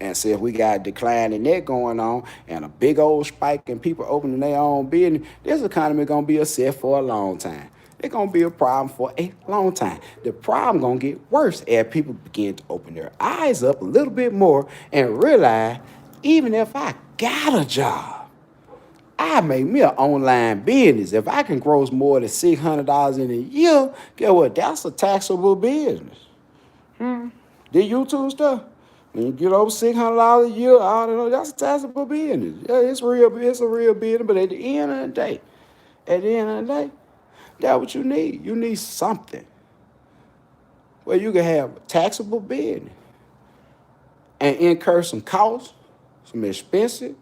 S1: And see if we got a decline in that going on and a big old spike in people opening their own business, this economy gonna be a set for a long time. It's gonna be a problem for a long time. The problem gonna get worse as people begin to open their eyes up a little bit more and realize even if I got a job, I make me an online business. If I can gross more than $600 in a year, guess what? That's a taxable business. The YouTube stuff. When you get over $600 a year, I don't know, that's a taxable business. Yeah, it's real. It's a real business. But at the end of the day, that's what you need. You need something where you can have a taxable business and incur some costs, some expenses.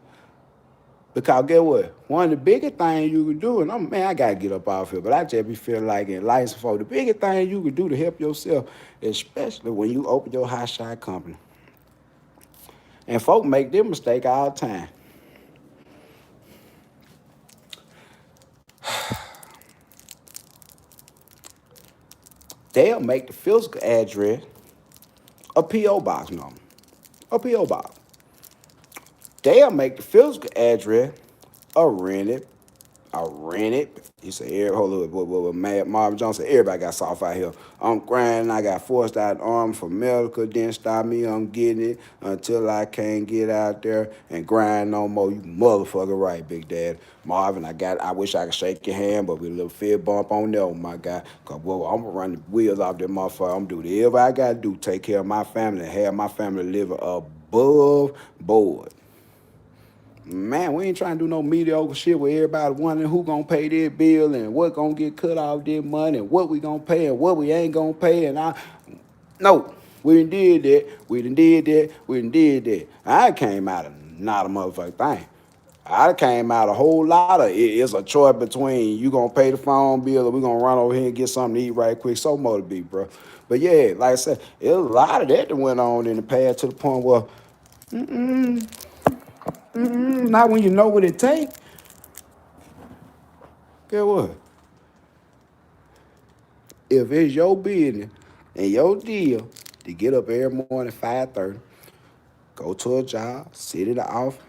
S1: Because get what? One of the biggest things you can do, and I gotta get up off here, but I just be feeling like in life for the biggest thing you can do to help yourself, especially when you open your hot shot company. And folk make this mistake all the time. They'll make the physical address a P.O. box number, a P.O. box. They'll make the physical address a rented. He said, hold on, Marvin Jones said, everybody got soft out here. I'm grinding, I got forced out the army for medical, didn't stop me, I'm getting it until I can't get out there and grind no more. You motherfucker right, Big Dad. Marvin, I wish I could shake your hand, but with a little fist bump on there, my guy. Cause well, I'm gonna run the wheels off that motherfucker. I'm gonna do whatever I gotta do, take care of my family, and have my family living above board. Man, we ain't trying to do no mediocre shit where everybody wondering who gonna pay their bill and what gonna get cut off their money and what we gonna pay and what we ain't gonna pay no, we done did that. We done did that. I came out of not a motherfucking thing. I came out a whole lot of it's a choice between you gonna pay the phone bill or we gonna run over here and get something to eat right quick. So more to be, bro. But yeah, like I said, there's a lot of that went on in the past to the point where not when you know what it takes. Get what? If it's your business and your deal to get up every morning at 5:30, go to a job, sit in the office,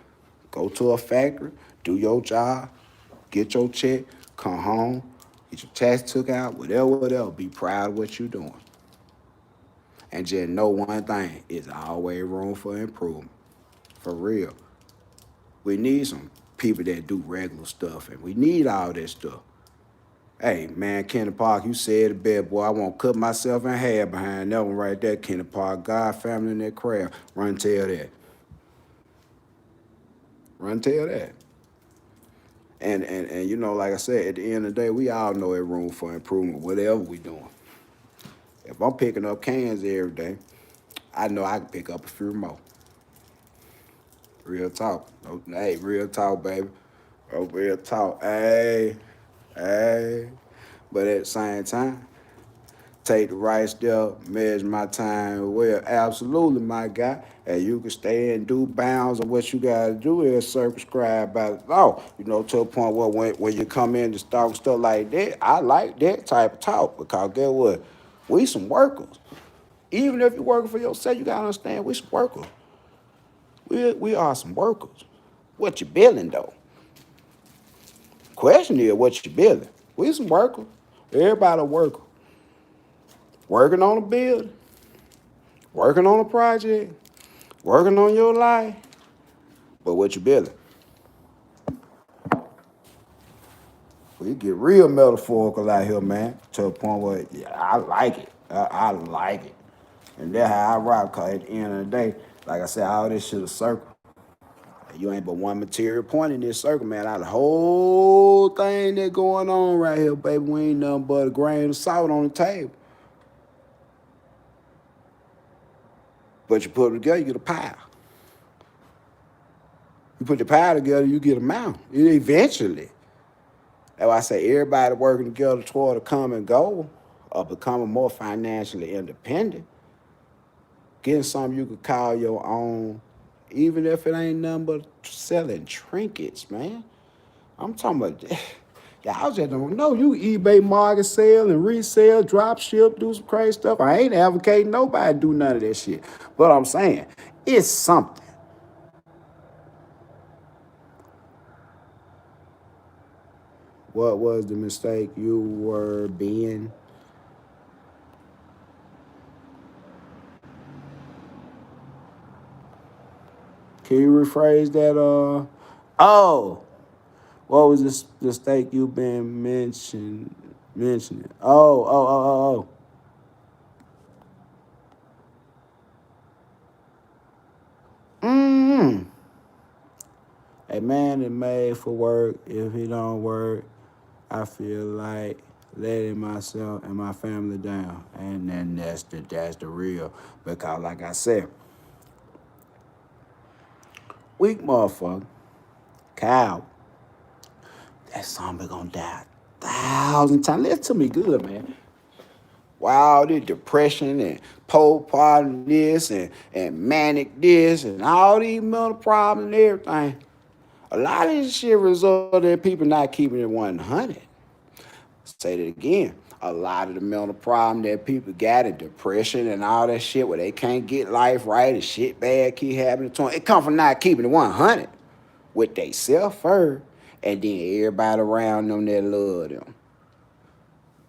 S1: go to a factory, do your job, get your check, come home, get your tax took out, whatever, be proud of what you're doing. And just know one thing, it's always room for improvement. For real. We need some people that do regular stuff, and we need all that stuff. Hey, man, Kenny Park, you said it best, boy. I won't cut myself in half behind that one right there, Kenny Park. God, family, and that craft. Run tell that. Run tell that. And you know, like I said, at the end of the day, we all know there's room for improvement, whatever we doing. If I'm picking up cans every day, I know I can pick up a few more. Real talk. Hey, real talk, baby. Oh, real talk. Hey. But at the same time, take the right step, measure my time well. Absolutely, my guy. And you can stay and do bounds of what you gotta do is circumscribe by the law. You know, to a point where when you come in to talk stuff like that, I like that type of talk because guess what? We some workers. Even if you're working for yourself, you gotta understand we some workers. We are some workers. What you billing though? Question is what you billing. We some workers. Everybody a worker. Working on a building, working on a project, working on your life, but what you billing? We get real metaphorical out here, man, to a point where yeah, I like it. I like it. And that's how I rock, because at the end of the day, like I said, all this shit a circle. You ain't but one material point in this circle, man. Out of the whole thing that going on right here, baby, we ain't nothing but a grain of salt on the table. But you put it together, you get a pile. You put the pile together, you get a mountain. Eventually. That's why I say everybody working together toward a common goal of becoming more financially independent, getting something you could call your own, even if it ain't nothing but selling trinkets, man. I'm talking about, y'all just don't know. You eBay market sell and resell, drop ship, do some crazy stuff. I ain't advocating nobody do none of that shit. But I'm saying, it's something. What was the mistake you were being? Can you rephrase that? Oh, what was this mistake you've been mentioning? Oh. Mm. A man is made for work. If he don't work, I feel like letting myself and my family down. And then that's the real. Because like I said, weak motherfucker, cow, that zombie gonna die 1,000 times. Listen to me good, man. Wow, the depression and postpartum this and manic this and all these mental problems and everything. A lot of this shit resulted in people not keeping it 100. Say that again. A lot of the mental problem that people got and depression and all that shit where they can't get life right and shit bad keep happening to them. It come from not keeping it 100 with they self first and then everybody around them that love them.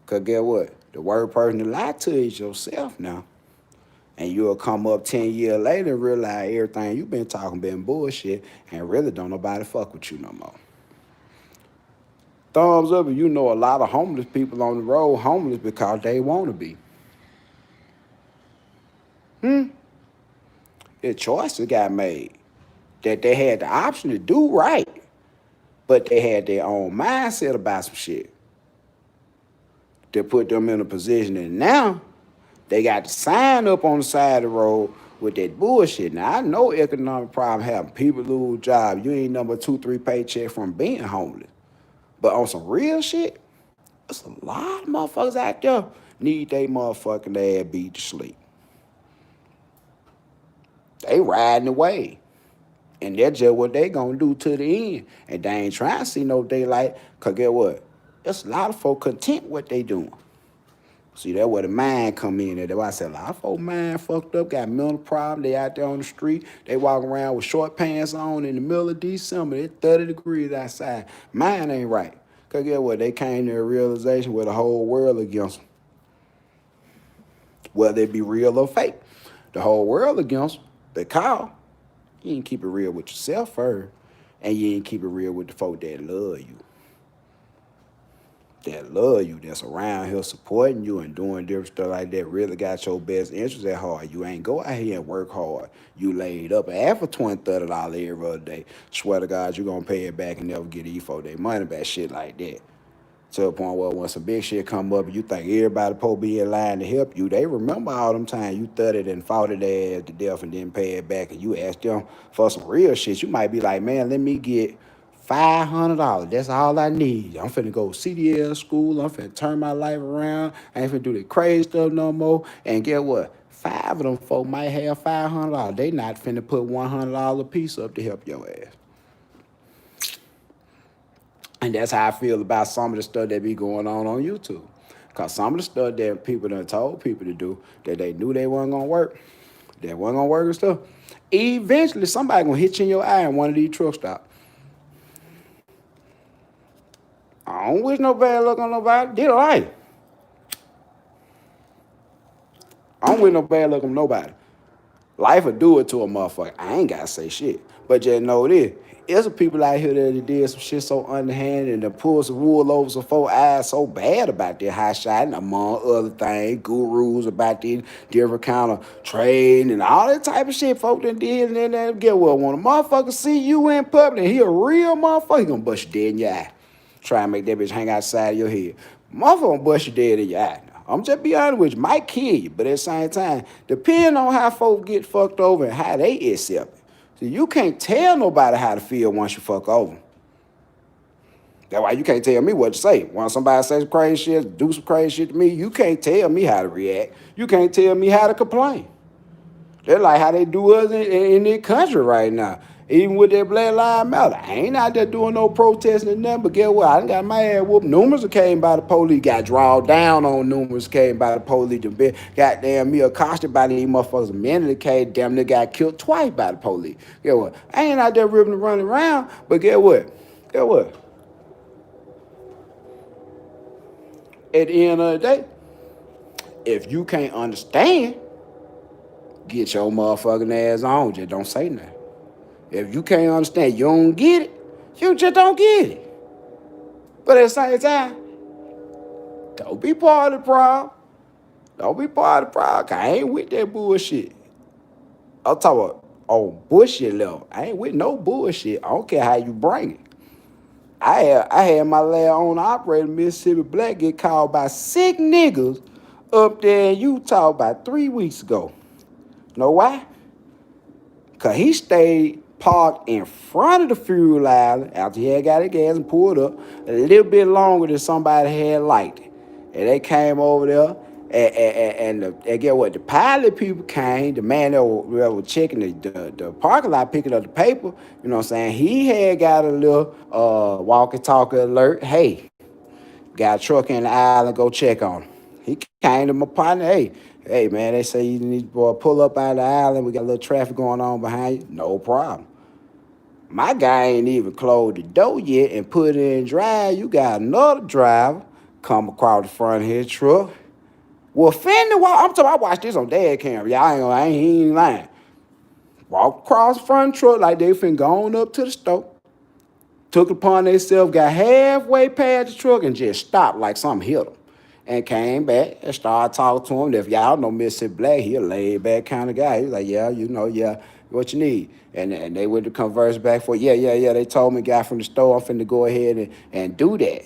S1: Cause get what? The worst person to lie to is yourself now. And you'll come up 10 years later and realize everything you've been talking been bullshit and really don't nobody fuck with you no more. Thumbs up if you know a lot of homeless people on the road homeless because they want to be. The choices got made that they had the option to do right, but they had their own mindset about some shit that put them in a position. And now they got to sign up on the side of the road with that bullshit. Now I know economic problem happen. People lose jobs. You ain't number 2, 3 paycheck from being homeless. But on some real shit, there's a lot of motherfuckers out there need they motherfucking ass beat to sleep. They riding away. And that's just what they gonna do to the end. And they ain't trying to see no daylight. Cause get what? There's a lot of folk content what they doing. See, that's where the mind come in. That's why I said a lot of folk mind fucked up, got mental problem. They out there on the street. They walking around with short pants on in the middle of December. It's 30 degrees outside. Mine ain't right. Cause get what? They came to a realization where the whole world against them. Whether it be real or fake. The whole world against them. They call. You ain't keep it real with yourself first. And you ain't keep it real with the folk that love you. That love you, that's around here supporting you and doing different stuff like that, really got your best interests at heart. You ain't go out here and work hard. You laid up half for $20, $30 every other day. Swear to God, you gonna pay it back and never get these folk their money back, shit like that. To a point where when some big shit come up, you think everybody supposed to be in line to help you. They remember all them times you thudded and fought it ass to death and didn't pay it back, and you asked them for some real shit. You might be like, man, let me get $500. That's all I need. I'm finna go CDL school. I'm finna turn my life around. I ain't finna do the crazy stuff no more. And get what? 5 of them folk might have $500. They not finna put $100 a piece up to help your ass. And that's how I feel about some of the stuff that be going on YouTube. Because some of the stuff that people done told people to do that they knew they wasn't going to work, that wasn't going to work and stuff, eventually somebody going to hit you in your eye in one of these truck stops. I don't wish no bad luck on nobody. Did all right. I don't wish no bad luck on nobody. Life will do it to a motherfucker. I ain't got to say shit. But just know this. There's some people out here that did some shit so underhanded and pulled some wool over some folks' eyes so bad about their high shot, and among other things, gurus about this different kind of trade and all that type of shit folk done did. And then get what? When a motherfucker see you in public and he a real motherfucker, he gonna bust you dead in your eye. Try and make that bitch hang outside of your head. Motherfucker gonna bust you dead in your eye. I'm just be honest with you, might kill you, but at the same time, depending on how folks get fucked over and how they accept it. See, you can't tell nobody how to feel once you fuck over. That's why you can't tell me what to say. When somebody says some crazy shit, do some crazy shit to me, you can't tell me how to react. You can't tell me how to complain. They're like how they do us in this country right now. Even with that Black Lives Matter, I ain't out there doing no protesting and nothing. But guess what? I done got my ass whooped. Numerous came by the police, got drawn down on. Numerous came by the police. Goddamn me accosted by these motherfuckers. A minute came, damn near got killed twice by the police. Guess what? I ain't out there ripping and running around. But guess what? Guess what? At the end of the day, if you can't understand, get your motherfucking ass on. Just don't say nothing. If you can't understand, you don't get it, you just don't get it. But at the same time, don't be part of the problem. Don't be part of the problem. 'Cause I ain't with that bullshit. I'm talking about on bullshit level. I ain't with no bullshit. I don't care how you bring it. I had my last owner operator, Mississippi Black, get called by 6 niggas up there in Utah about 3 weeks ago. Know why? Because he stayed parked in front of the fuel island after he had got his gas and pulled up a little bit longer than somebody had liked it. And they came over there, and get what? The pilot people came, the man that was checking the parking lot, picking up the paper, you know what I'm saying? He had got a little walkie-talkie alert. Hey, got a truck in the island, go check on him. He came to my partner, hey man, they say you need to pull up out of the island. We got a little traffic going on behind you. No problem. My guy ain't even closed the door yet and put it in drive. You got another driver come across the front of his truck. Well, fender walk. I'm talking. I watched this on dad camera. Y'all ain't lying. Walked across the front of the truck like they finna go on up to the store. Took it upon themselves, got halfway past the truck and just stopped like something hit them. And came back and started talking to him. If y'all know Mississippi Black, he a laid back kind of guy. He was like, yeah, what you need? And they went to converse back for, yeah. They told me, guy from the store, I'm finna go ahead and do that.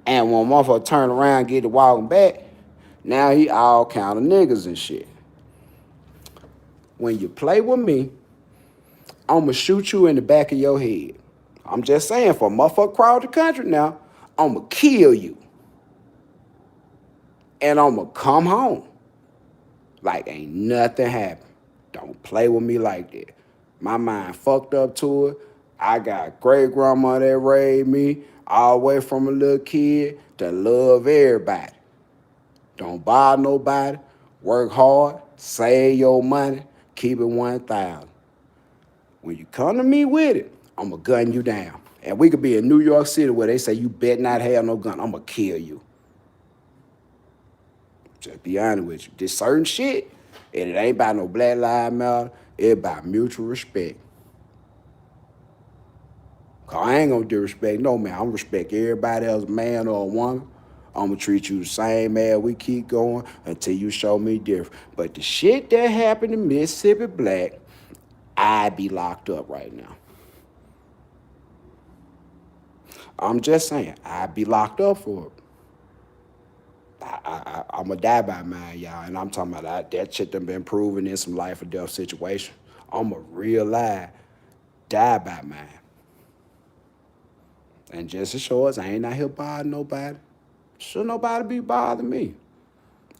S1: And when motherfucker turn around, get to walking back, now he all kind of niggas and shit. When you play with me, I'ma shoot you in the back of your head. I'm just saying, for a motherfucker across the country now, I'ma kill you. And I'ma come home like ain't nothing happened. Don't play with me like that. My mind fucked up to it. I got great grandma that raised me all the way from a little kid to love everybody. Don't bother nobody. Work hard. Save your money. Keep it 1,000. When you come to me with it, I'ma gun you down. And we could be in New York City where they say you better not have no gun. I'ma kill you. Just be honest with you. This certain shit, and it ain't about no Black Lives Matter, it's about mutual respect. Cause I ain't gonna disrespect no man. I'm gonna respect everybody else, man or a woman. I'm gonna treat you the same as we keep going until you show me different. But the shit that happened to Mississippi Black, I'd be locked up right now. I'm just saying, I'd be locked up for it. I'm gonna die by mine, y'all. And I'm talking about that shit done been proven in some life or death situation. I'm a real lie, die by mine. And just as sure as I ain't out here bothering nobody, should nobody be bothering me.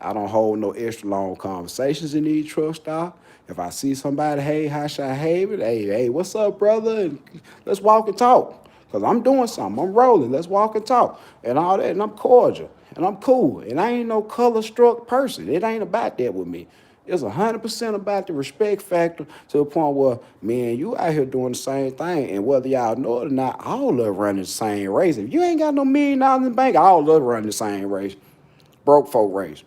S1: I don't hold no extra long conversations in these truck stops. If I see somebody, hey, how should I have it? Hey, what's up, brother? And let's walk and talk. Because I'm doing something. I'm rolling. Let's walk and talk. And all that. And I'm cordial. And I'm cool. And I ain't no color-struck person. It ain't about that with me. It's 100% about the respect factor to the point where, man, you out here doing the same thing. And whether y'all know it or not, all of us running the same race. If you ain't got no $1 million in the bank, all of us running the same race. Broke folk race.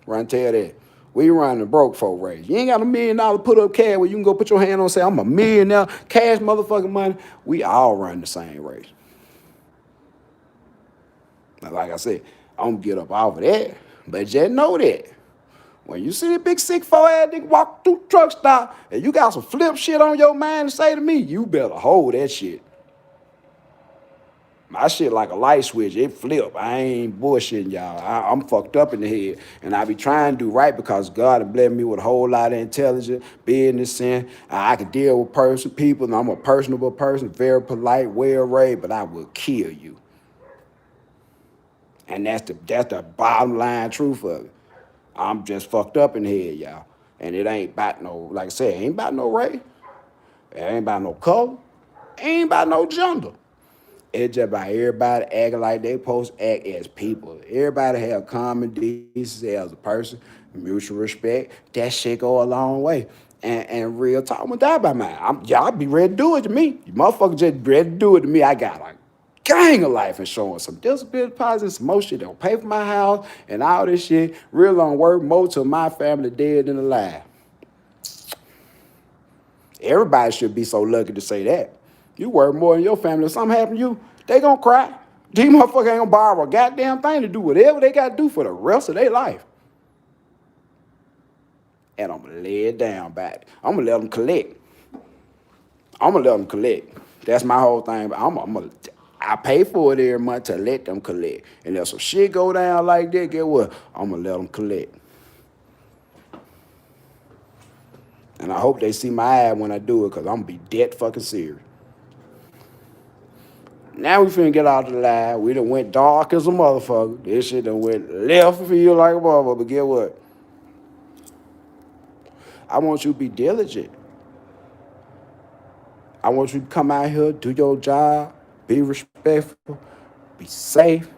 S1: Run tell that. We run the broke folk race. You ain't got $1 million put up cash where you can go put your hand on and say, I'm a millionaire, cash motherfucking money. We all run the same race. Now, like I said, I'm gonna get up off of that, but just know that when you see a big 6'4" ass nigga walk through the truck stop and you got some flip shit on your mind to say to me, you better hold that shit. My shit like a light switch, it flip. I ain't bullshitting y'all. I'm fucked up in the head. And I be trying to do right because God has blessed me with a whole lot of intelligence, business sense. I can deal with people, and I'm a personable person, very polite, well-raised, but I will kill you. And that's the bottom line truth of it. I'm just fucked up in the head, y'all. And it ain't about no, like I said, it ain't about no race. It ain't about no color. It ain't about no gender. It's just about everybody acting like they supposed to act as people. Everybody have common decency as a person, mutual respect. That shit go a long way. And real talk, I'm gonna die by mine. Y'all be ready to do it to me. You motherfuckers just ready to do it to me. I got like gang of life insurance, some disability policies, some more shit. They'll pay for my house and all this shit. Real on work, more till my family dead than alive. Everybody should be so lucky to say that. You work more than your family. If something happen to you, they gonna cry. These motherfuckers ain't gonna borrow a goddamn thing to do whatever they gotta do for the rest of their life. And I'm gonna lay it down back. I'm gonna let them collect. I'm gonna let them collect. That's my whole thing. I pay for it every month to let them collect. And if some shit go down like that, get what? I'm gonna let them collect. And I hope they see my ad when I do it, because I'm gonna be dead fucking serious. Now we finna get out of the line. We done went dark as a motherfucker. This shit done went left for you like a motherfucker. But get what? I want you to be diligent. I want you to come out here, do your job, be respectful, be safe,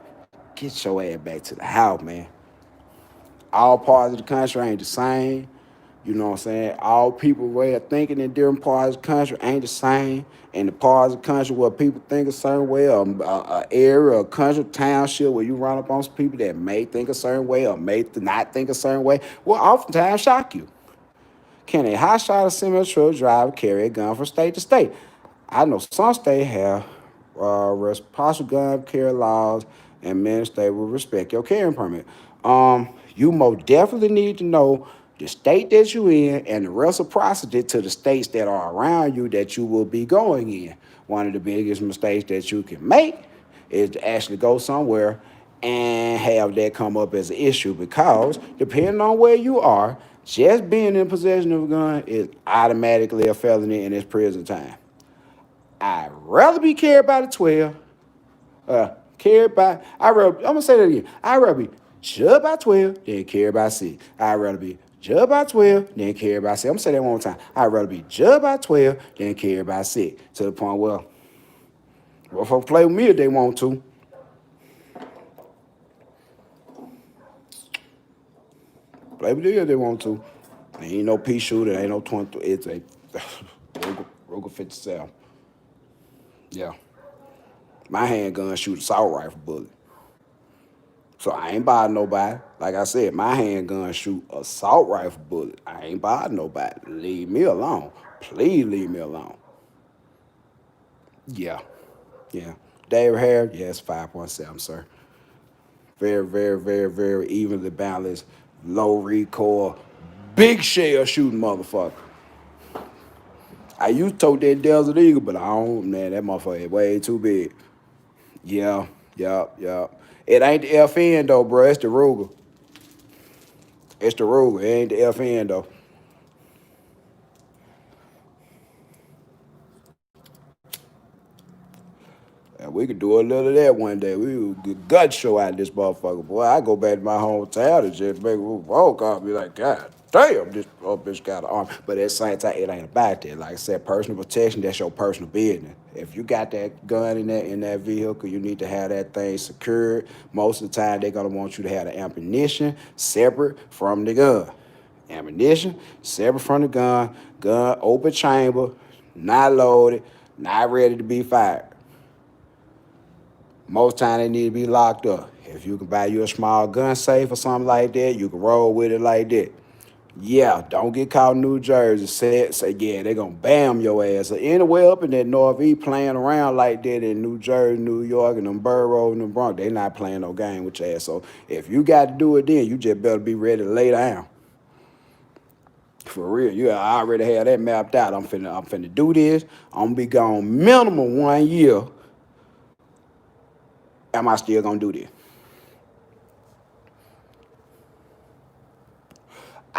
S1: get your ass back to the house, man. All parts of the country ain't the same. You know what I'm saying? All people way of thinking in different parts of the country ain't the same. And the parts of the country where people think a certain way, or a area, a country, township where you run up on some people that may think a certain way or may not think a certain way, will oftentimes shock you. Can a hotshot or semi-truck driver carry a gun from state to state? I know some states have responsible gun carry laws, and many states will respect your carrying permit. You most definitely need to know the state that you in and the reciprocity to the states that are around you that you will be going in. One of the biggest mistakes that you can make is to actually go somewhere and have that come up as an issue, because depending on where you are, just being in possession of a gun is automatically a felony and it's prison time. I'd rather be carried by the 12, I'm gonna say that again. I'd rather be judged by 12 than carried by 6. I'd rather be judged by 12 than carried by 6. I'm gonna say that one more time. I'd rather be judged by 12 than carried by 6. To the point where, well, folks play with me if they want to. Play with me if they want to. There ain't no pea shooter, ain't no 23. It's a Ruger 57. Yeah. My handgun shoot assault rifle bullet. So I ain't bothering nobody. Like I said, my handgun shoot assault rifle bullet. I ain't bothering nobody. Leave me alone. Please leave me alone. Yeah. Yeah. David Harris, yes, 5.7, sir. Very, very, very, very evenly balanced, low recoil, big shell shooting motherfucker. I used to tote that Desert Eagle, but I don't, man, that motherfucker is way too big. Yeah, yup. It ain't the FN though, bro. It's the Ruger. It's the Ruger. It ain't the FN though. And we could do a little of that one day. We would get gut show out of this motherfucker. Boy, I go back to my hometown and just make a walk off, be like, God damn, this bitch got an arm. But at the same time, it ain't about that. Like I said, personal protection, that's your personal business. If you got that gun in that vehicle, you need to have that thing secured. Most of the time, they're gonna want you to have the ammunition separate from the gun. Ammunition separate from the gun open chamber, not loaded, not ready to be fired. Most time they need to be locked up. If you can buy you a small gun safe or something like that, you can roll with it like that. Yeah, don't get caught in New Jersey. Say yeah, they gonna bam your ass. So anywhere up in that Northeast playing around like that in New Jersey, New York, and them boroughs and them Bronx, they not playing no game with your ass. So if you got to do it then, you just better be ready to lay down. For real, I already had that mapped out. I'm finna do this. I'm gonna be gone minimum 1 year. Am I still gonna do this?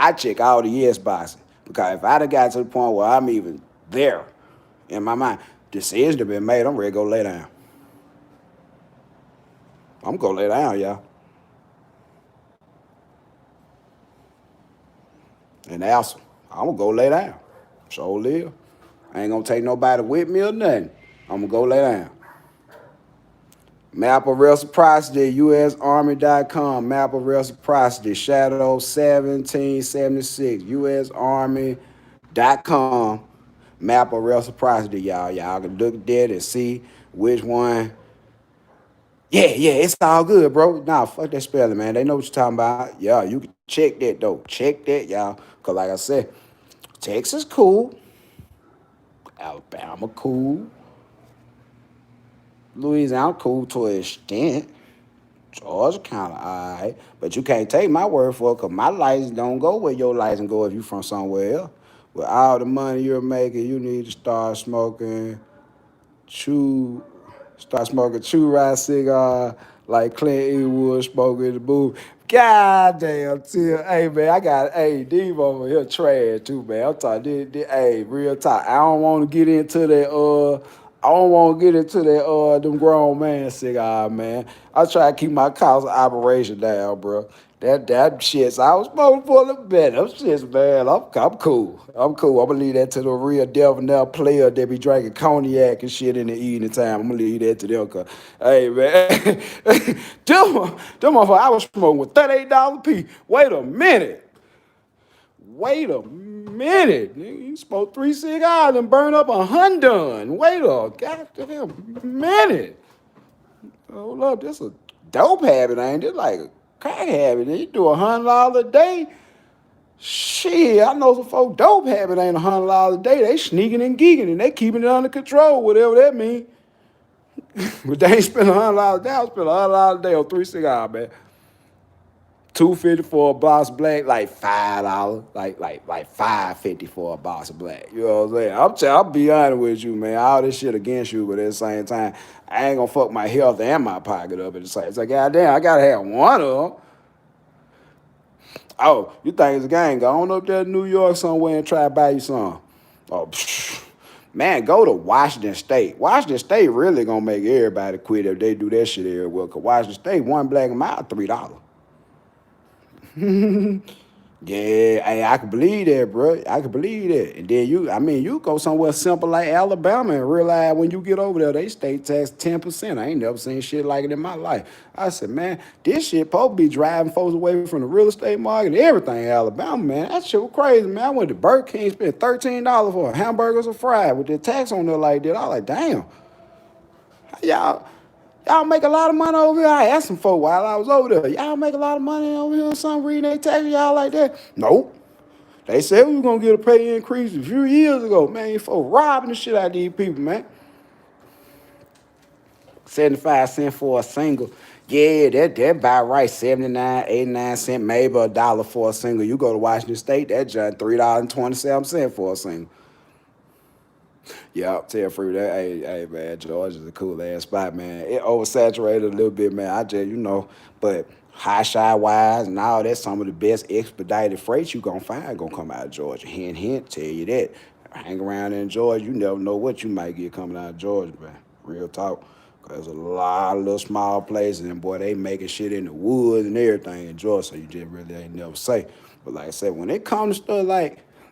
S1: I check all the yes boxes, because if I'd have got to the point where I'm even there in my mind, decision have been made, I'm ready to go lay down. I'm gonna lay down, y'all. And ask them, I'm gonna go lay down. So live. I ain't gonna take nobody with me or nothing. I'm gonna go lay down. Map of reciprocity, USArmy.com. Map of reciprocity, Shadow 1776, USArmy.com. Map of reciprocity, y'all. Y'all can look at that and see which one. Yeah, it's all good, bro. Nah, fuck that spelling, man. They know what you're talking about. Yeah, you can check that, though. Check that, y'all. Because, like I said, Texas cool. Alabama cool. Louisiana cool to an extent. Georgia kind of alright, but you can't take my word for it because my license don't go where your license go if you from somewhere else. With all the money you're making, you need to chew, start smoking chew rice cigar like Clint Eastwood smoking the booth. God damn, Till. Hey, man, Dave over here trash too, man. I'm talking, hey, real talk. I don't want to get into them grown man cigar, man. I try to keep my cost of operation down, bro. That shits, I was smoking for a little bit. Them shits, man, I'm cool. I'm cool. I'm gonna leave that to the real devil now player that be drinking cognac and shit in the evening time. I'm gonna leave that to them, cause, hey, man, them motherfuckers I was smoking with $38 a piece. Wait a minute. Wait a minute. Nigga, you smoke 3 cigars and burn up a hundred. Wait a goddamn minute. Hold up, this a dope habit, ain't it? Like a crack habit. You do $100 a day. Shit, I know some folks dope habit ain't $100 a day. They sneaking and geeking and they keeping it under control, whatever that mean. But they ain't spending $100 a day. I spend $100 a day on 3 cigars, man. $2.50 for a box of black, like $5, like $5.50 for a box of black. You know what I'm saying? I'll be honest with you, man. All this shit against you, but at the same time, I ain't gonna fuck my health and my pocket up at the same time. It's like, goddamn, I gotta have one of them. Oh, you think it's a gang? Go on up there to New York somewhere and try to buy you some. Oh, psh, man, go to Washington State. Washington State really gonna make everybody quit if they do that shit everywhere. Cause Washington State, one black and mild, $3. Yeah, hey, I can believe that, bro. I can believe that. And then you go somewhere simple like Alabama and realize when you get over there, they state tax 10%. I ain't never seen shit like it in my life. I said, man, this shit supposed to be driving folks away from the real estate market and everything in Alabama, man. That shit was crazy, man. I went to Burger King, spent $13 for hamburgers and fries with the tax on there like that. I was like, damn, y'all. Y'all make a lot of money over here. I asked some folk while I was over there. Y'all make a lot of money over here or something reading their taxes, y'all like that? Nope. They said we were gonna get a pay increase a few years ago. Man, you folk robbing the shit out of these people, man. 75 cents for a single. Yeah, that about right. 79, 89 cents, maybe $1 for a single. You go to Washington State, that just $3.27 for a single. Yeah, tell free that. Hey, man, Georgia's a cool ass spot, man. It oversaturated a little bit, man. I just, but high shy wise and all that, some of the best expedited freight you gonna find gonna come out of Georgia. Hint, hint, tell you that. Hang around in Georgia, you never know what you might get coming out of Georgia, man. Real talk. Cause there's a lot of little small places, and boy, they making shit in the woods and everything in Georgia, so you just really ain't never say. But like I said, when it comes to stuff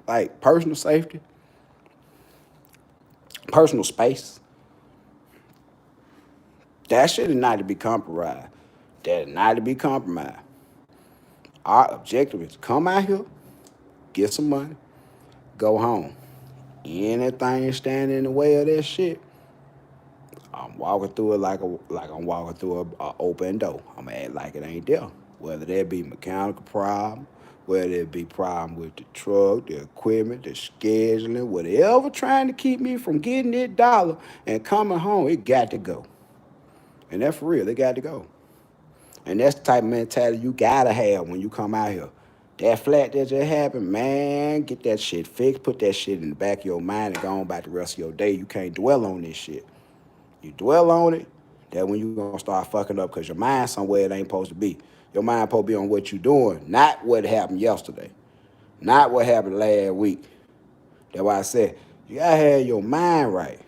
S1: like personal safety, personal space, that shit is not to be compromised. That is not to be compromised. Our objective is to come out here, get some money, go home. Anything standing in the way of that shit, I'm walking through it like I'm walking through a open door. I'm gonna act like it ain't there. Whether that be mechanical problem, whether it be problem with the truck, the equipment, the scheduling, whatever trying to keep me from getting that dollar and coming home, it got to go. And that's for real, it got to go. And that's the type of mentality you gotta have when you come out here. That flat that just happened, man, get that shit fixed. Put that shit in the back of your mind and go on about the rest of your day. You can't dwell on this shit. You dwell on it, that when you gonna start fucking up because your mind somewhere it ain't supposed to be. Your mind supposed to be on what you doing, not what happened yesterday, not what happened last week. That's why I said you gotta have your mind right,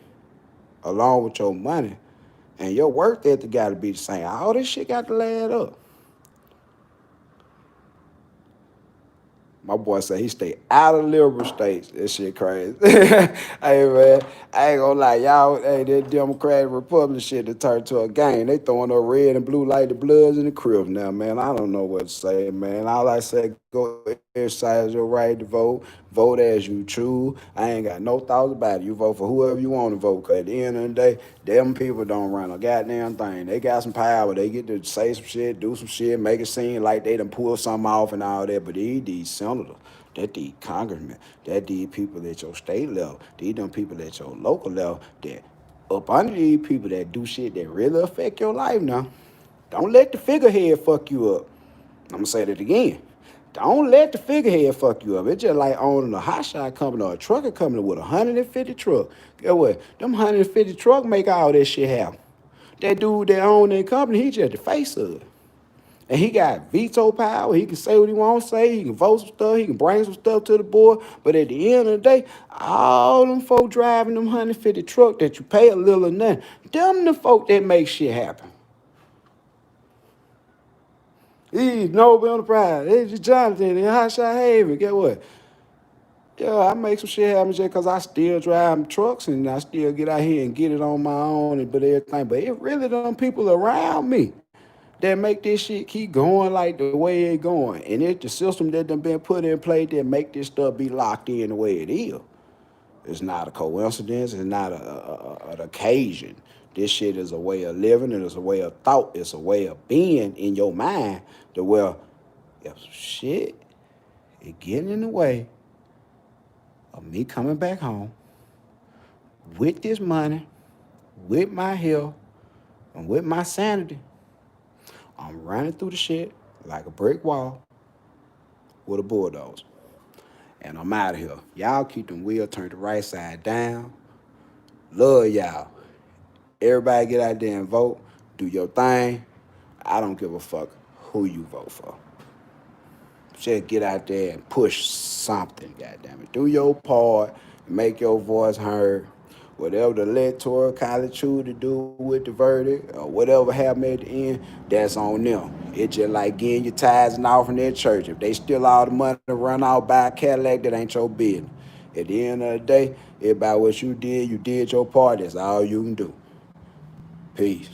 S1: along with your money, and your work ethic gotta be the same. All this shit got to add up. My boy said he stay out of liberal states. That shit crazy. Hey man, I ain't gonna lie, y'all. Hey, that Democratic Republican shit that turned to a game. They throwing up red and blue like the Bloods and the Crips now, man. I don't know what to say, man. All I say, go exercise your right to vote. Vote as you choose. I ain't got no thoughts about it. You vote for whoever you want to vote. Cause at the end of the day, them people don't run a goddamn thing. They got some power. They get to say some shit, do some shit, make it seem like they done pull something off and all that. But these senators, that these congressmen, that these people at your state level, these them people at your local level, that up under these people that do shit that really affect your life now. Don't let the figurehead fuck you up. I'm gonna say that again. Don't let the figurehead fuck you up. It's just like owning a hotshot company or a trucker company with 150 trucks. Get what? Them 150 truck make all that shit happen. That dude that own that company, he just the face of it. And he got veto power. He can say what he wants to say. He can vote some stuff. He can bring some stuff to the board. But at the end of the day, all them folk driving them 150 truck that you pay a little or nothing, them the folk that make shit happen. He's Noble Enterprise. It's Jonathan in Hot Shot Haven. Get what? Yeah, I make some shit happen just because I still drive trucks and I still get out here and get it on my own and but everything. But it really them people around me that make this shit keep going like the way it going. And it's the system that done been put in place that make this stuff be locked in the way it is. It's not a coincidence. It's not an occasion. This shit is a way of living. It is a way of thought. It's a way of being in your mind to where if shit is getting in the way of me coming back home with this money, with my health, and with my sanity, I'm running through the shit like a brick wall with a bulldozer. And I'm out of here. Y'all keep them wheels turned the right side down. Love y'all. Everybody get out there and vote. Do your thing. I don't give a fuck who you vote for. Just get out there and push something, goddammit. Do your part, make your voice heard. Whatever the electoral college choose to do with the verdict or whatever happened at the end, that's on them. It's just like getting your tithes and offering their church. If they steal all the money to run out, buy a Cadillac, that ain't your business. At the end of the day, it's about what you did. You did your part. That's all you can do. Peace.